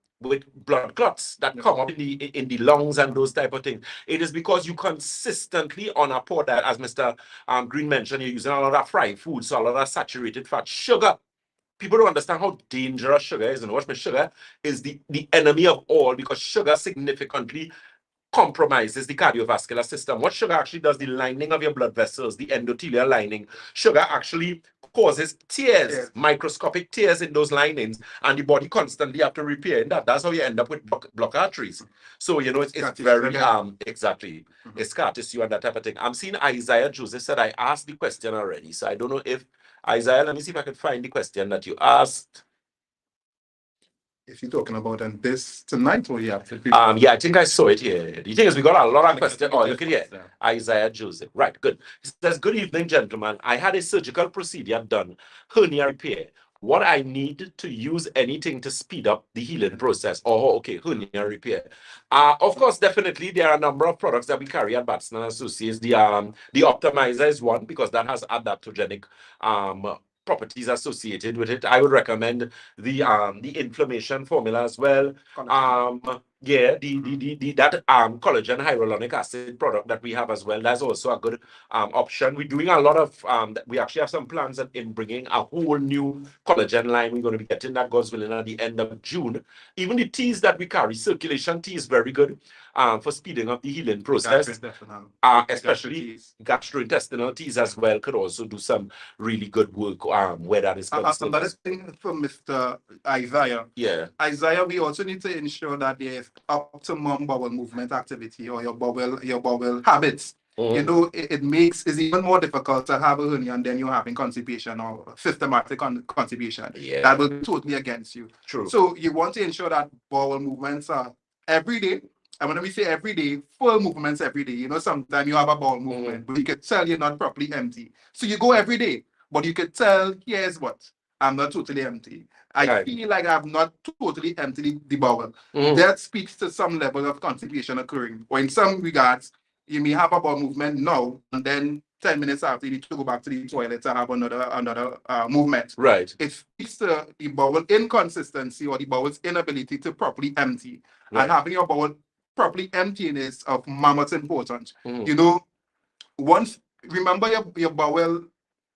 clots that come up in the lungs and those type of things. It is because you consistently on a poor diet, as Mr. Green mentioned, you're using a lot of fried foods, so a lot of saturated fat, sugar. People don't understand how dangerous sugar is, and sugar is the enemy of all, because sugar significantly compromises the cardiovascular system. What sugar actually does, the lining of your blood vessels, the endothelial lining, sugar actually causes tears, microscopic tears in those linings, and the body constantly have to repair that. That's how you end up with block arteries. So, it's very, exactly, it's scar tissue and that type of thing. I'm seeing Isaiah Joseph said I asked the question already, so I don't know if, Isaiah, let me see if I can find the question that you asked. If you're talking about this tonight, or yeah, I think I saw it here. The thing is, we got a lot of questions. Oh, look at here, Isaiah Joseph. Right, good. He says, "Good evening, gentlemen. I had a surgical procedure done, hernia repair. What I need to use anything to speed up the healing process?" Oh, okay, hernia repair. Of course, definitely there are a number of products that we carry at Batson and Associates. The optimizer is one, because that has adaptogenic properties associated with it. I would recommend the inflammation formula as well. That collagen hyaluronic acid product that we have as well, that's also a good option. We're doing a lot of we actually have some plans in bringing a whole new collagen line. We're going to be getting that, God's willing, at the end of June. Even the teas that we carry, circulation tea, is very good for speeding up the healing process, especially gastrointestinal teas as well could also do some really good work where that is concerned. Another thing for Mr. Isaiah. Yeah. Isaiah, we also need to ensure that there is optimum bowel movement activity, or your bowel habits. It's even more difficult to have a hernia and then you're having constipation or systematic constipation. Yeah. That will be totally against you. True. So you want to ensure that bowel movements are every day. And when we say every day, full movements every day. Sometimes you have a bowel movement, but you could tell you're not properly empty. So you go every day, but you could tell, here's what, I'm not totally empty. I feel like I've not totally emptied the bowel. That speaks to some level of constipation occurring. Or in some regards, you may have a bowel movement now, and then 10 minutes after you need to go back to the toilet to have another movement. Right. It speaks to the bowel inconsistency or the bowel's inability to properly empty. Right. And having your bowel properly emptying is of mammoth importance. Remember your bowel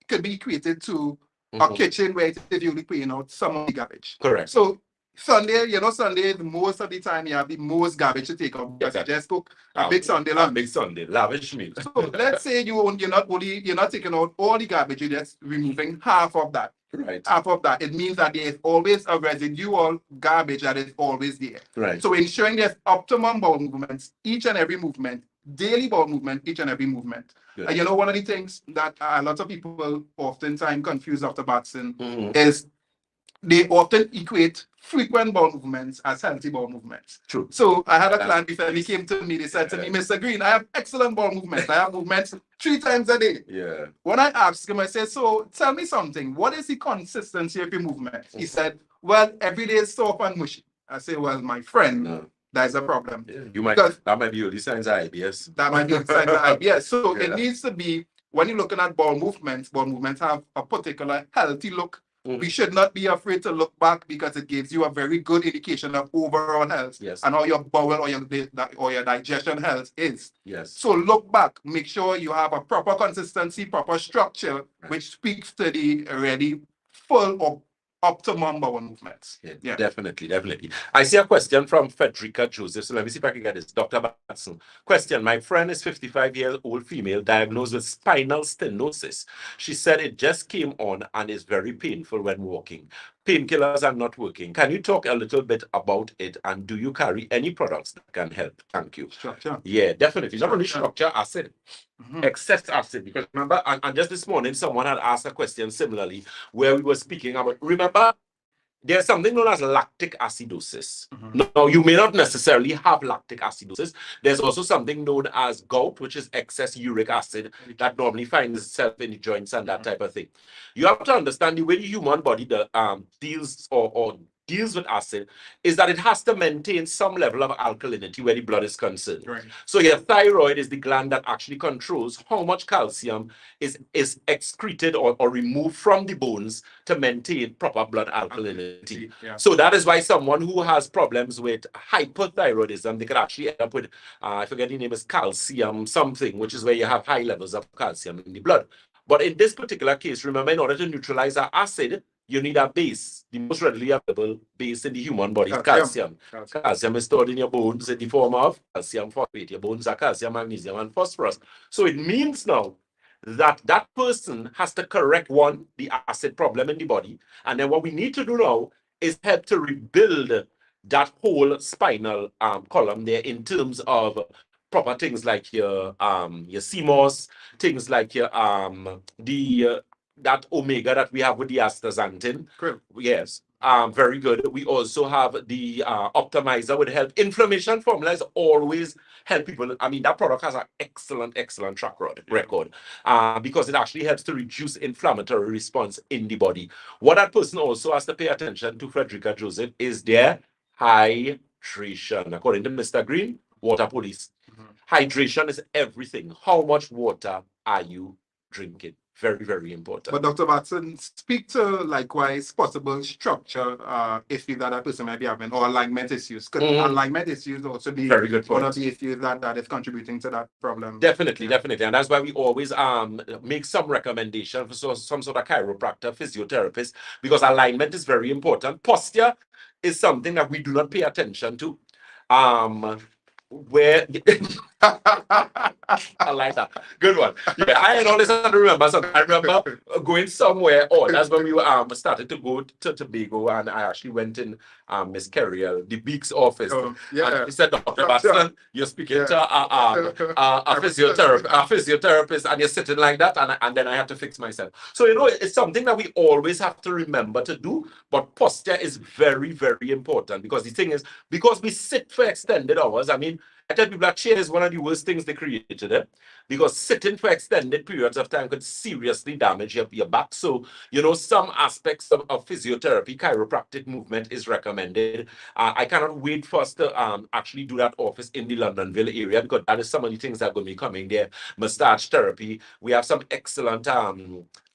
could be equated to a kitchen where it is usually clean out some of the garbage. Correct. So Sunday, Sunday, most of the time you have the most garbage to take out because you just cook a big Sunday lunch. Big Sunday, lavish meal. So let's say you're not taking out all the garbage, you're just removing half of that. Right. Half of that. It means that there is always a residual garbage that is always there. Right. So ensuring there's optimum bowel movements, each and every movement, daily bowel movement, each and every movement. And one of the things that a lot of people oftentimes confuse Dr. Batson is they often equate frequent bowel movements as healthy bowel movements. True. So I had a client before he came to me, they said to me, Mr. Green, I have excellent bowel movements. I have movements 3 times a day. Yeah. When I asked him, I said, so tell me something. What is the consistency of your movement? He said, well, every day is soft and mushy. I said, well, my friend, that's a problem. Yeah. That might be early signs of IBS. That might be signs of IBS. So it needs to be, when you're looking at bowel movements have a particular healthy look. We should not be afraid to look back because it gives you a very good indication of overall health and how your bowel or your digestion health is. Yes. So look back, make sure you have a proper consistency, proper structure, which speaks to the really full or optimum bowel movements. Yeah, definitely. I see a question from Frederica Joseph. So let me see if I can get this. Dr. Batson. Question. My friend is 55-year-old female diagnosed with spinal stenosis. She said it just came on and is very painful when walking. Painkillers are not working. Can you talk a little bit about it, and do you carry any products that can help? Thank you. Structure. Yeah, definitely. Not only structure, acid. Excess acid. Because remember, and just this morning, someone had asked a question similarly where we were speaking about, remember, there's something known as lactic acidosis. Now, you may not necessarily have lactic acidosis. There's also something known as gout, which is excess uric acid that normally finds itself in the joints and that type of thing. You have to understand the way the human body deals with acid is that it has to maintain some level of alkalinity where the blood is concerned. Right. So your thyroid is the gland that actually controls how much calcium is excreted or removed from the bones to maintain proper blood alkalinity. Yeah. So that is why someone who has problems with hypothyroidism, they could actually end up with, I forget the name is calcium something, which is where you have high levels of calcium in the blood. But in this particular case, remember, in order to neutralize our acid, you need a base. The most readily available base in the human body is calcium. Calcium is stored in your bones in the form of calcium phosphate. Your bones are calcium, magnesium, and phosphorus. So it means now that that person has to correct, one, the acid problem in the body. And then what we need to do now is help to rebuild that whole spinal column there in terms of proper things like your CMOS, things like your that omega that we have with the astaxanthin. Cool. Yes. Very good. We also have the optimizer would help. Inflammation formula is always help people. I mean, that product has an excellent track record because it actually helps to reduce inflammatory response in the body. What that person also has to pay attention to, Frederica Joseph, is their hydration. According to Mr. Green, water police. Hydration is everything. How much water are you drinking? Very, very important. But Dr. Batson, speak to likewise possible structure issues that a person might be having or alignment issues. Could alignment issues also be very good one of the issues that is contributing to that problem? Definitely. And that's why we always make some recommendation for some sort of chiropractor, physiotherapist, because alignment is very important. Posture is something that we do not pay attention to. Where I like that. Good one. Yeah, I always have to remember something. I remember going somewhere, that's when we started to go to Tobago, and I actually went in Miss Carriel, the Beaks office. And he said, Dr. Batson, you're speaking to a physiotherapist, and you're sitting like that, and then I have to fix myself. So, it's something that we always have to remember to do, but posture is very, very important, because the thing is, because we sit for extended hours, I mean, I tell people that chair is one of the worst things they created, because sitting for extended periods of time could seriously damage your back. So, some aspects of physiotherapy, chiropractic movement is recommended. I cannot wait for us to actually do that office in the Londonville area, because that is some of the things that are going to be coming there. Massage therapy. We have some excellent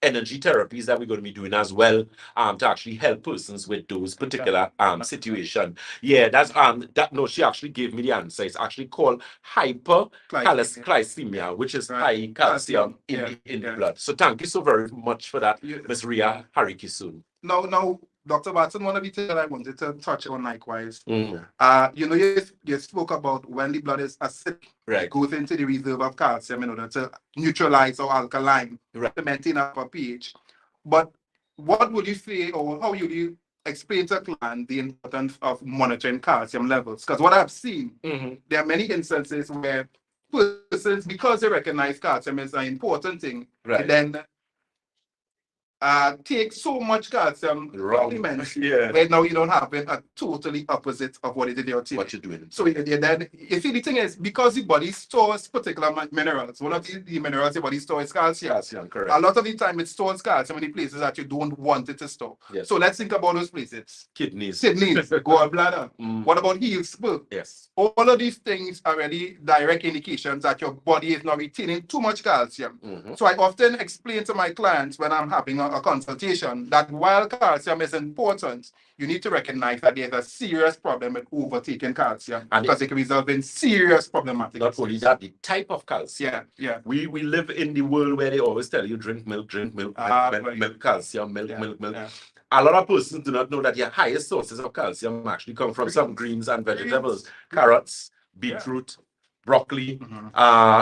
energy therapies that we're going to be doing as well, to actually help persons with those particular situation. Yeah, that's that no, she actually gave me the answer. It's actually called hypercalcemia, which is high calcium in the blood. So thank you so very much for that, Ms. Ria Harikisun. Now, Dr. Batson, one of the things that I wanted to touch on likewise. You spoke about when the blood is acidic, it goes into the reserve of calcium in order to neutralize or alkaline to maintain a pH. But what would you say, or how would you explain to a client the importance of monitoring calcium levels? Because what I've seen, there are many instances where persons, because they recognize calcium as an important thing, then take so much calcium supplements. Right now you don't have it a totally opposite of what it is you're taking. What you're doing. So then you see the thing is, because the body stores particular minerals, one of the minerals the body stores is calcium. Correct. A lot of the time it stores calcium in the places that you don't want it to store. So let's think about those places. Kidneys, gallbladder. What about heel spur? All of these things are really direct indications that your body is not retaining too much calcium. So I often explain to my clients when I'm having a consultation that while calcium is important, you need to recognize that there's a serious problem with overtaking calcium, and because it can result in serious problematic. Not only that, the type of calcium. We live in the world where they always tell you drink milk, milk calcium, milk. A lot of persons do not know that your highest sources of calcium actually come from some greens and vegetables, carrots, beetroot, broccoli,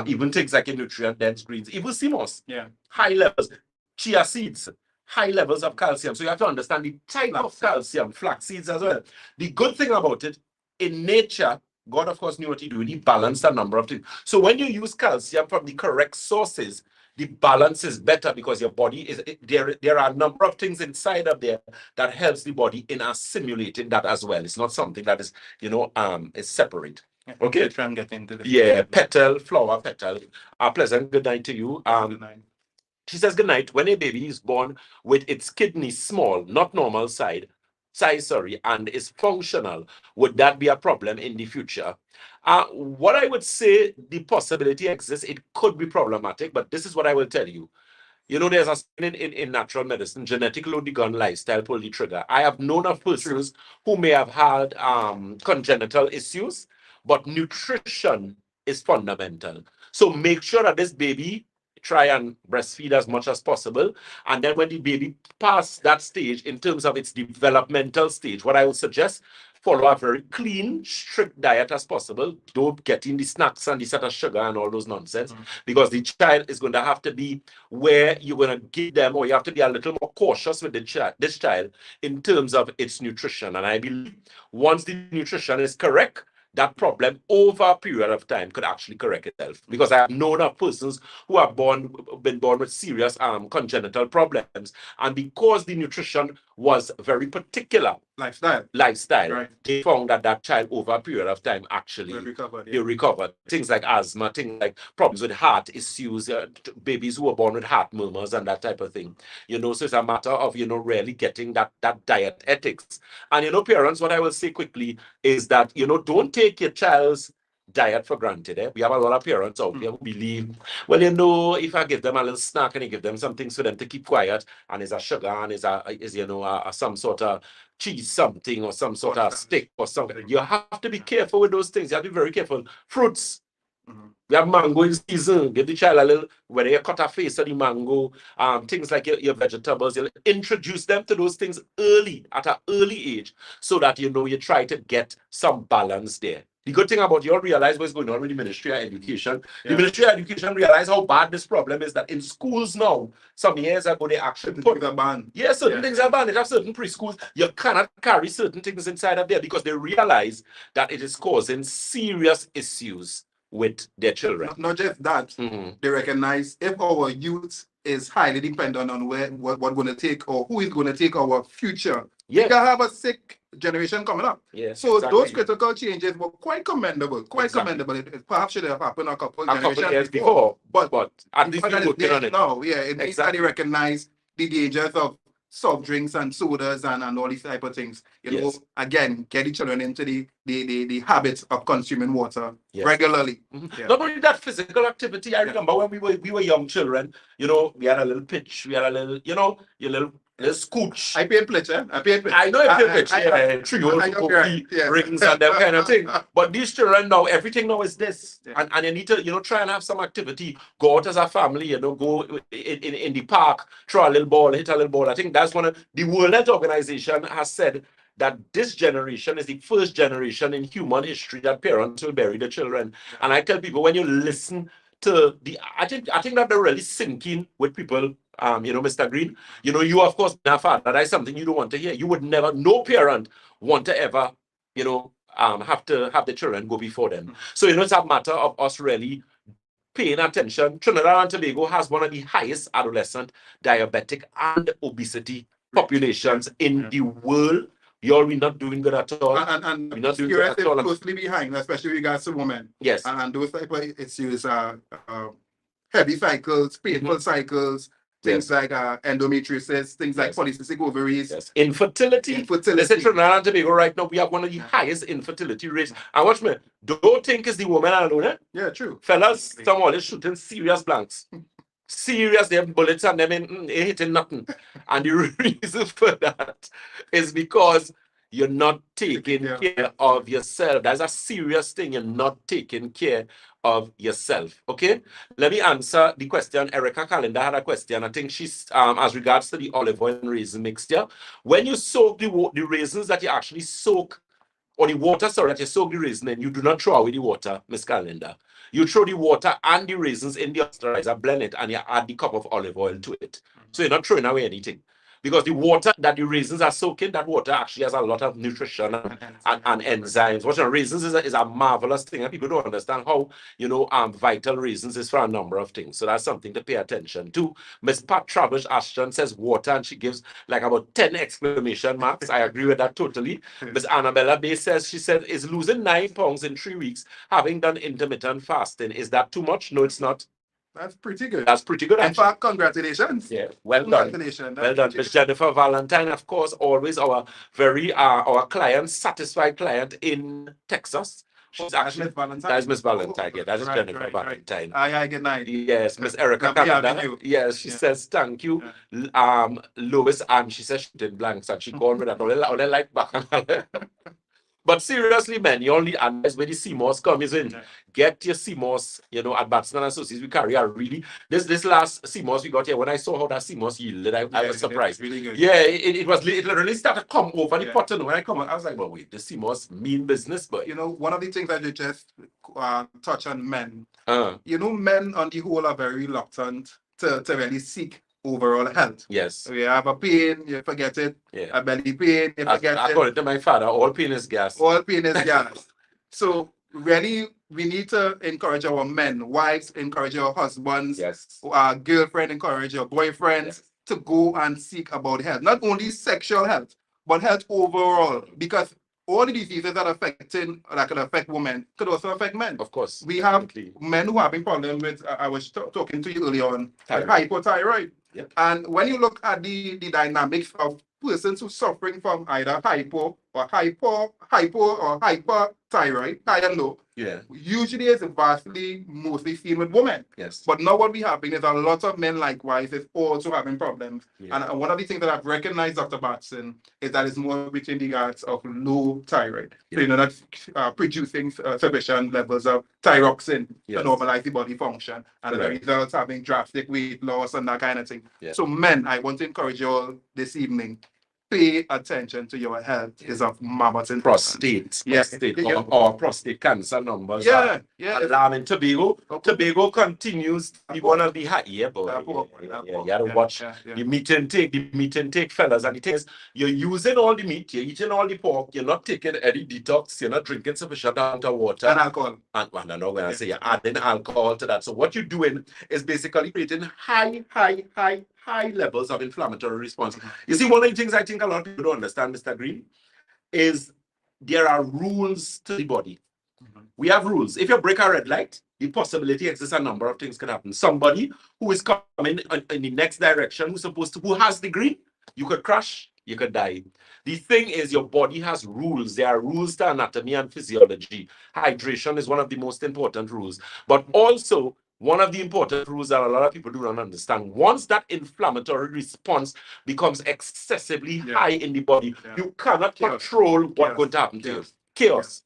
even things like nutrient-dense greens, even CMOS, high levels. Chia seeds, high levels of calcium. So you have to understand the type of calcium, flax seeds as well. The good thing about it, in nature, God, of course, knew what he did. He balanced a number of things. So when you use calcium from the correct sources, the balance is better because your body is, there are a number of things inside of there that helps the body in assimilating that as well. It's not something that is, is separate. Okay. Try and get into flower petal. A pleasant good night to you. Good night. She says, good night. When a baby is born with its kidney small, not normal size, and is functional, would that be a problem in the future? What I would say, the possibility exists. It could be problematic, but this is what I will tell you. There's a saying in natural medicine, genetic load the gun, lifestyle pull the trigger. I have known of persons who may have had congenital issues, but nutrition is fundamental. So make sure that this baby try and breastfeed as much as possible. And then when the baby passes that stage in terms of its developmental stage, what I would suggest, follow a very clean, strict diet as possible. Don't get in the snacks and the set of sugar and all those nonsense, because the child is going to have to be where you're going to give them, or you have to be a little more cautious with this child in terms of its nutrition. And I believe once the nutrition is correct, that problem over a period of time could actually correct itself. Because I have known of persons who have been born with serious congenital problems, and because the nutrition was very particular lifestyle, they found that child over a period of time actually they recovered. Things like asthma, things like problems with heart issues, babies who were born with heart murmurs and that type of thing. So it's a matter of really getting that diet ethics. And parents, what I will say quickly is that don't take your child's diet for granted. We have a lot of parents out there who believe, well, if I give them a little snack and I give them some things for them to keep quiet, and is a sugar and is some sort of cheese something or some sort of stick or something. You have to be careful with those things. You have to be very careful. Fruits. We have mango in season. Give the child a little, whether you cut a face of the mango, things like your vegetables, you introduce them to those things early, at an early age, so that you try to get some balance there. The good thing about you all realize what's going on with the Ministry of Education. The Ministry of Education realize how bad this problem is, that in schools now, some years ago, they actually put a ban. Certain things are banned. They have certain preschools. You cannot carry certain things inside of there because they realize that it is causing serious issues with their children. Not just that, they recognize if our youth is highly dependent on what going to take or who is going to take our future. We can have a sick generation coming up. So those critical changes were quite commendable. Commendable. It perhaps should have happened a couple years before. But at least you're working on it now. It means that they recognize the dangers of soft drinks and sodas and all these type of things. You know, again, get the children into the habits of consuming water regularly. Not only that, physical activity. I remember when we were young children, you know, we had a little pitch, we had a little, you know, your little scooch. I played pitch, eh? I played pitch. I know I played pitch, three holes, rings and that kind of thing. But these children now, everything now is this. And you need to, you know, try and have some activity. Go out as a family, you know, go in the park, throw a little ball, hit a little ball. I think that's one of the World Health Organization has said that this generation is the first generation in human history that parents will bury the children. And I tell people, when you listen to I think that they're really sinking with people. You know, Mr. Green, you know, you of course being a father, that's something you don't want to hear. You would never, no parent want to ever, you know, have to have the children go before them. So, you know, it's a matter of us really paying attention. Trinidad and Tobago has one of the highest adolescent diabetic and obesity populations in the world. We're not doing good at all. And we're not doing good at all. Closely behind, especially regards to women. Yes. And those type of issues are heavy cycles, painful cycles, things like endometriosis, things like polycystic ovaries. Yes. Infertility. Listen, Trinidad and Tobago right now, we have one of the highest infertility rates. And watch me, don't think it's the woman alone. Eh? Yeah, true. Fellas, some always shooting serious blanks. Serious, they have bullets and them ain't hitting nothing. And the reason for that is because you're not taking care of yourself. That's a serious thing. You're not taking care of yourself. Okay? Let me answer the question. Erica Calendar had a question. I think she's as regards to the olive oil and raisin mixture. When you soak the raisins that you actually soak, or the water, sorry, that you soak the raisin in, you do not throw away the water, Miss Calendar. You throw the water and the raisins in the pasteurizer, blend it, and you add the cup of olive oil to it. So you're not throwing away anything. Because the water that the raisins are soaking, that water actually has a lot of nutrition and enzymes. Watch out, raisins is a marvelous thing, and people don't understand how, you know, vital raisins is for a number of things. So that's something to pay attention to. Miss Pat Travish Ashton says water, and she gives like about 10 exclamation marks. I agree with that totally. Miss Annabella Bay says, she said, is losing 9 pounds in 3 weeks, having done intermittent fasting. Is that too much? No, it's not. That's pretty good. That's pretty good. In fact, congratulations. Yeah, well done. Well done. Miss Jennifer Valentine, of course, always our very our client, satisfied client in Texas. She's actually Miss Valentine. That's Miss Valentine. Yeah, that is Jennifer Valentine. Aye, good night. Yes, Miss Erica Canada. Yes, she says thank you. Lois, and she says she did blanks, and she called me that all they like back. But seriously, man, you only, and that's where the CMOS comes in. Get your CMOS, you know, at Batson and Associates. We carry a really, this last CMOS we got here, when I saw how that CMOS yielded, I was surprised. Really good. Yeah, it literally started to come over the pot. And when I come out, I was like, well, wait, the CMOS mean business, but. You know, one of the things that you just touch on men, you know, men on the whole are very reluctant to really seek overall health. Yes. You have a pain, you forget it. Yeah. A belly pain, you forget it. According to my father, all pain is gas. All pain is gas. So really, we need to encourage our men, wives, encourage our husbands, our girlfriend, encourage your boyfriends to go and seek about health. Not only sexual health, but health overall. Because all the diseases that can affect women could also affect men. Of course. We have men who are having problems with, I was talking to you earlier on, hypothyroid. Yep. And when you look at the dynamics of persons who are suffering from either hypo or hyperthyroid, high and low, usually is vastly mostly seen with women. Yes. But now what we have is a lot of men likewise is also having problems. And one of the things that I've recognized, Dr. Batson, is that it's more between the regards of low thyroid. So, you know, that's producing sufficient levels of thyroxine to normalize the body function. And the results having drastic weight loss and that kind of thing. So men, I want to encourage you all this evening, pay attention to your health is of mammoth importance. Prostate or prostate cancer numbers are alarming. Tobago continues to be one of the high. You gotta watch the meat intake, fellas. And the thing is, you're using all the meat, you're eating all the pork, you're not taking any detox, you're not drinking sufficient amount of water. And alcohol. And I know when I say you're adding alcohol to that. So what you're doing is basically creating high levels of inflammatory response. You see, one of the things I think a lot of people don't understand, Mr. Green, is there are rules to the body. We have rules. If you break a red light, the possibility exists a number of things can happen. Somebody who is coming in the next direction, who has the green, You could crash, you could die. The thing is, your body has rules. There are rules to anatomy and physiology. Hydration is one of the most important rules. But also, one of the important rules that a lot of people do not understand, once that inflammatory response becomes excessively high in the body, you cannot control what's going to happen to you. Chaos.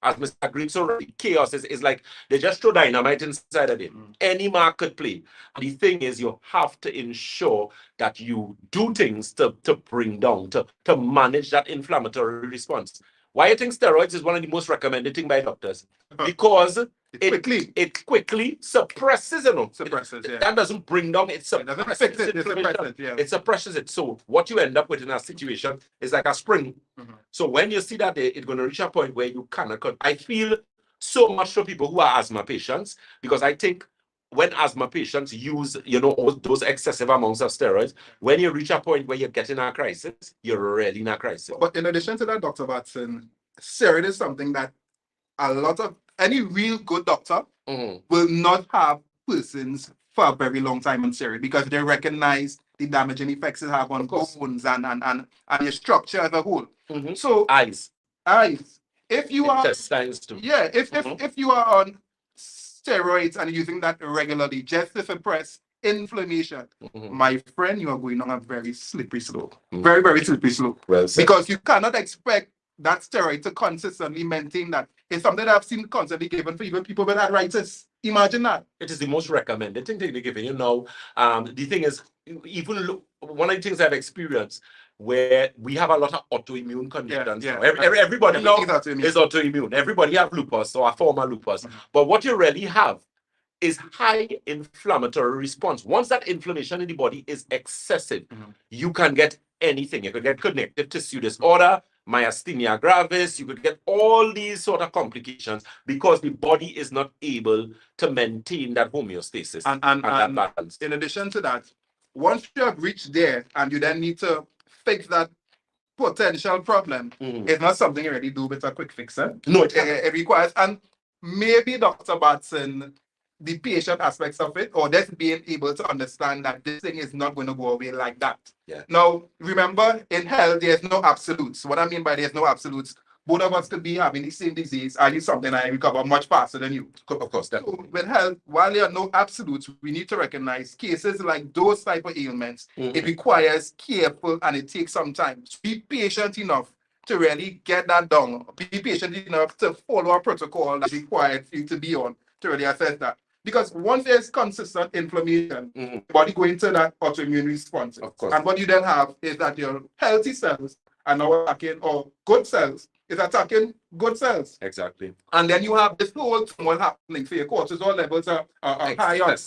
As Mr. Green so right, chaos is like they just throw dynamite inside of it. Any mark could play. And the thing is, you have to ensure that you do things to bring down, to manage that inflammatory response. Why I think steroids is one of the most recommended things by doctors? Because it quickly suppresses, that doesn't bring down, it suppresses inflammation. It suppresses it. So what you end up with in a situation is like a spring. So when you see that it's going to reach a point where you cannot cut, I feel so much for people who are asthma patients, because I think when asthma patients use, those excessive amounts of steroids, when you reach a point where you're getting a crisis, you're already in a crisis. But in addition to that, Dr. Batson, steroid is something that any real good doctor will not have persons for a very long time on steroid, because they recognize the damaging effects it have on bones and your structure as a whole. So eyes. If you are intestines too. If you are on steroids and using that regularly just to suppress inflammation, my friend, you are going on a very slippery slope. Very, very slippery slope. Well said. Because you cannot expect that steroid to consistently maintain that. It's something that I've seen constantly given for even people with arthritis. Imagine that. It is the most recommended thing they're giving you now. The thing is, even one of the things I've experienced, where we have a lot of autoimmune conditions. Everybody now is autoimmune. Everybody have lupus or a form of lupus. But what you really have is high inflammatory response. Once that inflammation in the body is excessive, you can get anything. You could get connective tissue disorder, myasthenia gravis, you could get all these sort of complications because the body is not able to maintain that homeostasis and that balance. In addition to that, once you have reached there and you then need to fix that potential problem, it's not something you really do with a quick fix. No, it requires, and maybe Dr. Batson, the patient aspects of it, or just being able to understand that this thing is not going to go away like that. Now, remember, in health, there's no absolutes. What I mean by there's no absolutes, both of us could be having the same disease. I need something I recover much faster than you. Of course. So with health, while there are no absolutes, we need to recognize cases like those type of ailments. It requires careful and it takes some time. Be patient enough to really get that done. Be patient enough to follow a protocol that's required for you to be on to really assess that. Because once there's consistent inflammation, the body going into that autoimmune response. Of course. And what you then have is that your healthy cells are now attacking, or good cells is attacking good cells. Exactly. And then you have this whole turmoil happening. So your cortisol levels are high up.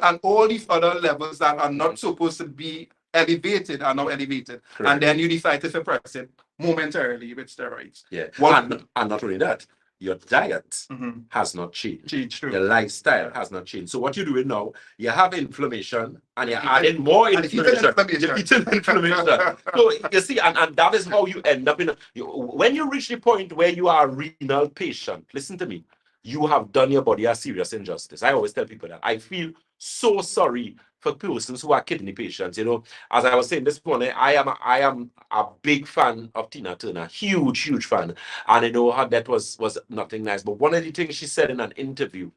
And all these other levels that are not supposed to be elevated are now elevated. Correct. And then you decide to suppress it momentarily with steroids. And not only that, your diet has not changed. Your lifestyle has not changed. So what you're doing now, you have inflammation and you're adding more inflammation. You're eating inflammation. So you see, and that is how you end up when you reach the point where you are a renal patient, listen to me, you have done your body a serious injustice. I always tell people that. I feel so sorry for persons who are kidney patients. As I was saying this morning, I am a big fan of Tina Turner, huge fan, and I know her death was nothing nice. But one of the things she said in an interview,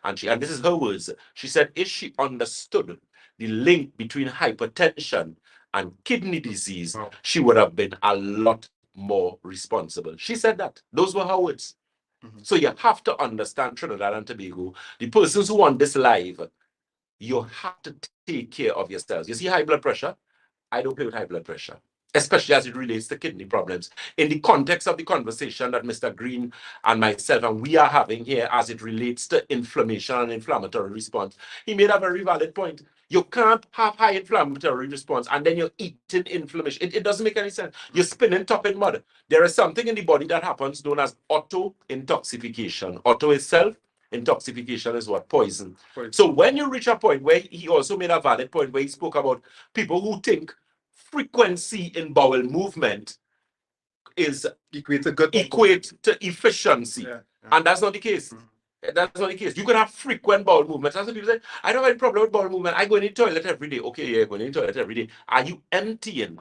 and this is her words, she said if she understood the link between hypertension and kidney disease, she would have been a lot more responsible. She said that. Those were her words. So you have to understand Trinidad and Tobago. The persons who want this live, you have to take care of yourselves. You see high blood pressure? I don't play with high blood pressure, especially as it relates to kidney problems. In the context of the conversation that Mr. Green and myself and we are having here as it relates to inflammation and inflammatory response, he made a very valid point. You can't have high inflammatory response and then you're eating inflammation. It doesn't make any sense. You're spinning top in mud. There is something in the body that happens known as auto-intoxication. Auto itself, intoxication is what? Poison. So when you reach a point where he also made a valid point where he spoke about people who think frequency in bowel movement is equate to efficiency. And that's not the case. That's not the case. You can have frequent bowel movements. That's what people say. I don't have any problem with bowel movement. I go in the toilet every day. Okay, yeah, going in the toilet every day. Are you emptying?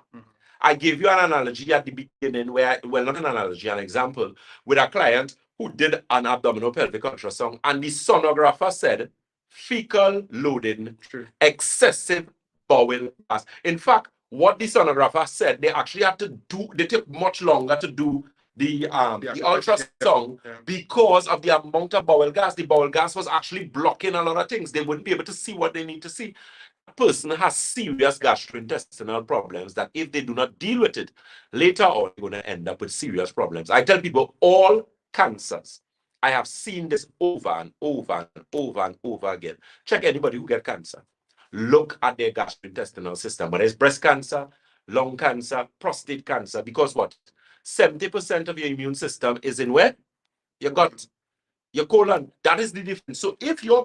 I gave you an analogy at the beginning where, well, not an analogy, an example, with a client who did an abdominal pelvic ultrasound, and the sonographer said fecal loading, excessive bowel gas. In fact, what the sonographer said, they actually had to do, they took much longer to do the ultrasound because of the amount of bowel gas. The bowel gas was actually blocking a lot of things. They wouldn't be able to see what they need to see. Person has serious gastrointestinal problems that if they do not deal with it later on, they're going to end up with serious problems. I tell people all cancers. I have seen this over and over and over and over again. Check anybody who get cancer. Look at their gastrointestinal system. Whether it's breast cancer, lung cancer, prostate cancer, because what? 70% of your immune system is in where? Your gut, your colon. That is the difference. So if your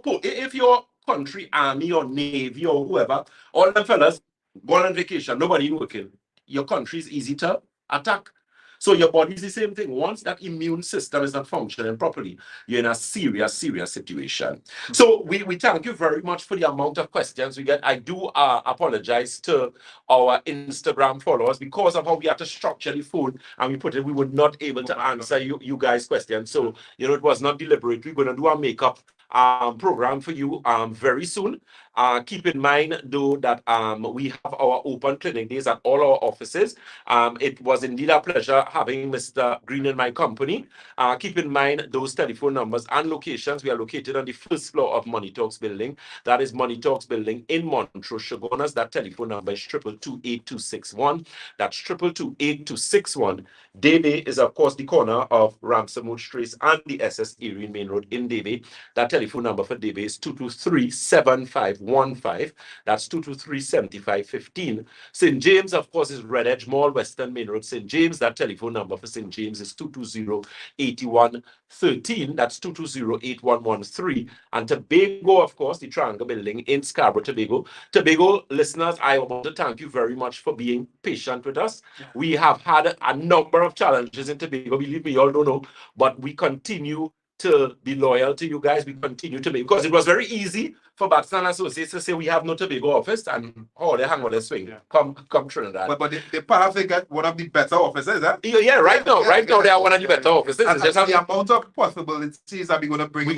country, army or navy or whoever, all them fellas going on vacation, nobody working, your country is easy to attack. So your body is the same thing. Once that immune system is not functioning properly, you're in a serious situation. So we thank you very much for the amount of questions we get. I do apologize to our Instagram followers because of how we had to structure the phone and we put it, we were not able to answer you guys' questions. So, it was not deliberate. We're going to do a makeup program for you very soon. Keep in mind though that we have our open clinic days at all our offices. It was indeed a pleasure having Mr. Green in my company. Keep in mind those telephone numbers and locations. We are located on the first floor of Money Talks building. That is Money Talks building in Montrose, Shogunas. That telephone number is 222-8261. That's 222-8261. Debe is of course the corner of Ramsey Trace and the SS Erin Main Road in Debe. That telephone number for Debe is 223-7515. That's 223-7515. St. James, of course, is Red Edge Mall, Western Main Road, St. James. That telephone number for St. James is 220-8113. That's 220-8113. And Tobago, of course, the Triangle Building in Scarborough, Tobago. Tobago listeners, I want to thank you very much for being patient with us. We have had a number of challenges in Tobago. Believe me, you all don't know, but we continue to be loyal to you guys. We continue to be, because it was very easy for Batson Associates to say we have no Tobago office and they hang on the swing. Come Trinidad. But they probably got one of the better offices, huh? Yeah, right now they are one of the better offices. And just the amount of possibilities that we're going to bring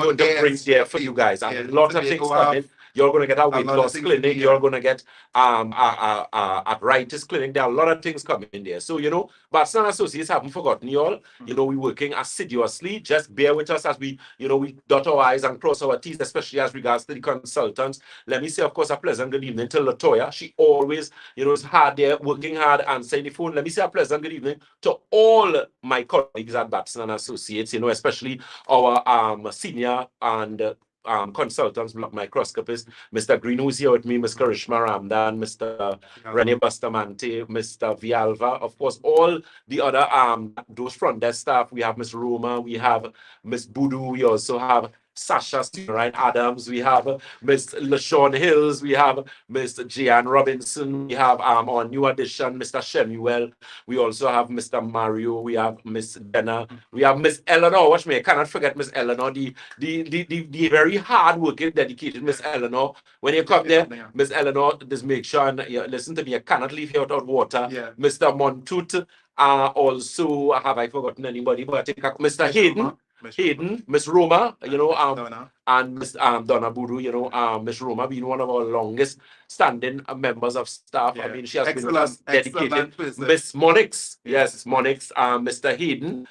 there for you guys. And a lot of things coming. You're going to get a weight loss clinic. You're going to get arthritis clinic. There are a lot of things coming in there. So, Batson Associates haven't forgotten you all. We're working assiduously. Just bear with us as we dot our I's and cross our T's, especially as regards to the consultants. Let me say, of course, a pleasant good evening to Latoya. She always, is hard there, working hard, answering the phone. Let me say a pleasant good evening to all my colleagues at Batson Associates, especially our senior and consultants, block microscopists, Mr. Green, who's here with me, Ms. Karishma Ramdan, Mr. Rene Bustamante, Mr. Vialva, of course, all the other those front desk staff. We have Ms. Roma, we have Ms. Boodoo, we also have Sasha Ryan Adams, we have Miss LaShawn Hills, we have Miss Jeanne Robinson, we have our new addition, Mr. Shemuel, we also have Mr. Mario, we have Miss Denna, we have Miss Eleanor. Watch me, I cannot forget Miss Eleanor, the very hard working, dedicated Miss Eleanor. When you come there, Miss Eleanor, just make sure and listen to me, I cannot leave here without water. Mr. Montut, also, have I forgotten anybody? But I think Mr. Hayden, Miss Roma, and Miss Donna Boodoo, Miss Roma being one of our longest standing members of staff. I mean, she has been with us dedicated. Miss Monix, yes, Monix, Mr. Hayden.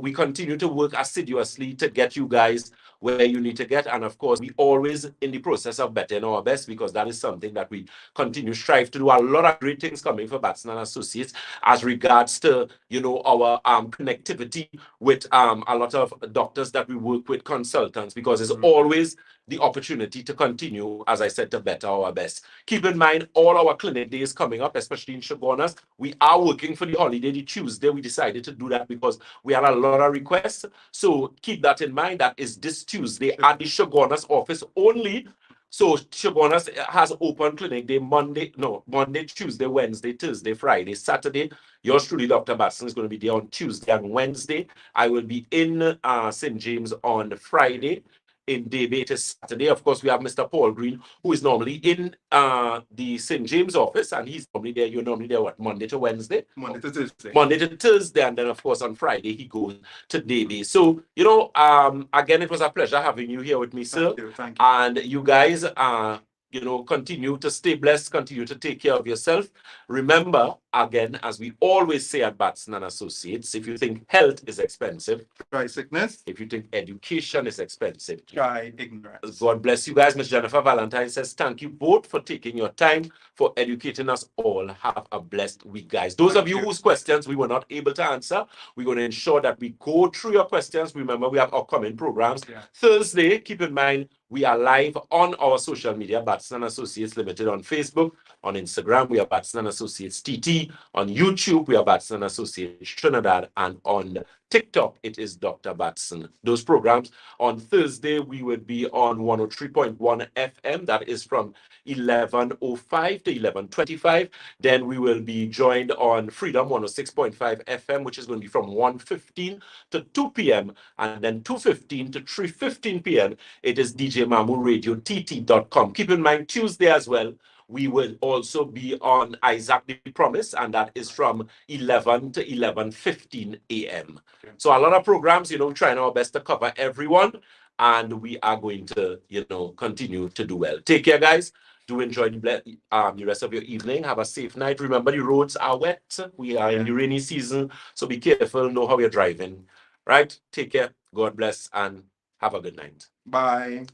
We continue to work assiduously to get you guys where you need to get. And of course, we always in the process of bettering our best, because that is something that we continue to strive to do. A lot of great things coming for Batson and Associates as regards to, our connectivity with a lot of doctors that we work with, consultants, because there's always the opportunity to continue, as I said, to better our best. Keep in mind, all our clinic days coming up, especially in Shogunas, we are working for the holiday, the Tuesday. We decided to do that because we had a lot of requests. So keep that in mind. That is this Tuesday at the Shogunas office only. So Shabonas has open clinic day Monday, Tuesday, Wednesday, Thursday, Friday, Saturday. Yours truly, Dr. Batson, is going to be there on Tuesday and Wednesday. I will be in St. James on Friday. In Debe, it is Saturday. Of course, we have Mr. Paul Green, who is normally in the St. James office, and he's normally there. You're normally there, what, Monday to Wednesday? Monday to Thursday. Monday to Thursday, and then, of course, on Friday, he goes to Debe. So, again, it was a pleasure having you here with me, sir. Thank you. Thank you. And you guys, continue to stay blessed, continue to take care of yourself. Remember, again, as we always say at Batson and Associates, if you think health is expensive, Try sickness. if you think education is expensive, Try ignorance. God bless you guys. Miss Jennifer Valentine says, thank you both for taking your time, for educating us all. Have a blessed week, guys. Those of you whose questions we were not able to answer, we're going to ensure that we go through your questions. Remember, we have upcoming programs. Yeah. Thursday, keep in mind, we are live on our social media, Batson and Associates Limited on Facebook. On Instagram, we are Batson and Associates TT. On YouTube, we are Batson and Associates Trinidad. And on TikTok, it is Dr. Batson. Those programs, on Thursday, we will be on 103.1 FM. That is from 11:05 to 11:25. Then we will be joined on Freedom 106.5 FM, which is going to be from 1:15 to 2 p.m. And then 2:15 to 3:15 p.m. It is DJ Mamu Radio TT.com. Keep in mind, Tuesday as well, we will also be on Isaac the Promise, and that is from 11 to 11:15 a.m. Okay. So a lot of programs, trying our best to cover everyone, and we are going to, continue to do well. Take care, guys. Do enjoy the rest of your evening. Have a safe night. Remember, the roads are wet. We are in the rainy season, so be careful. Know how you're driving. Right? Take care. God bless, and have a good night. Bye.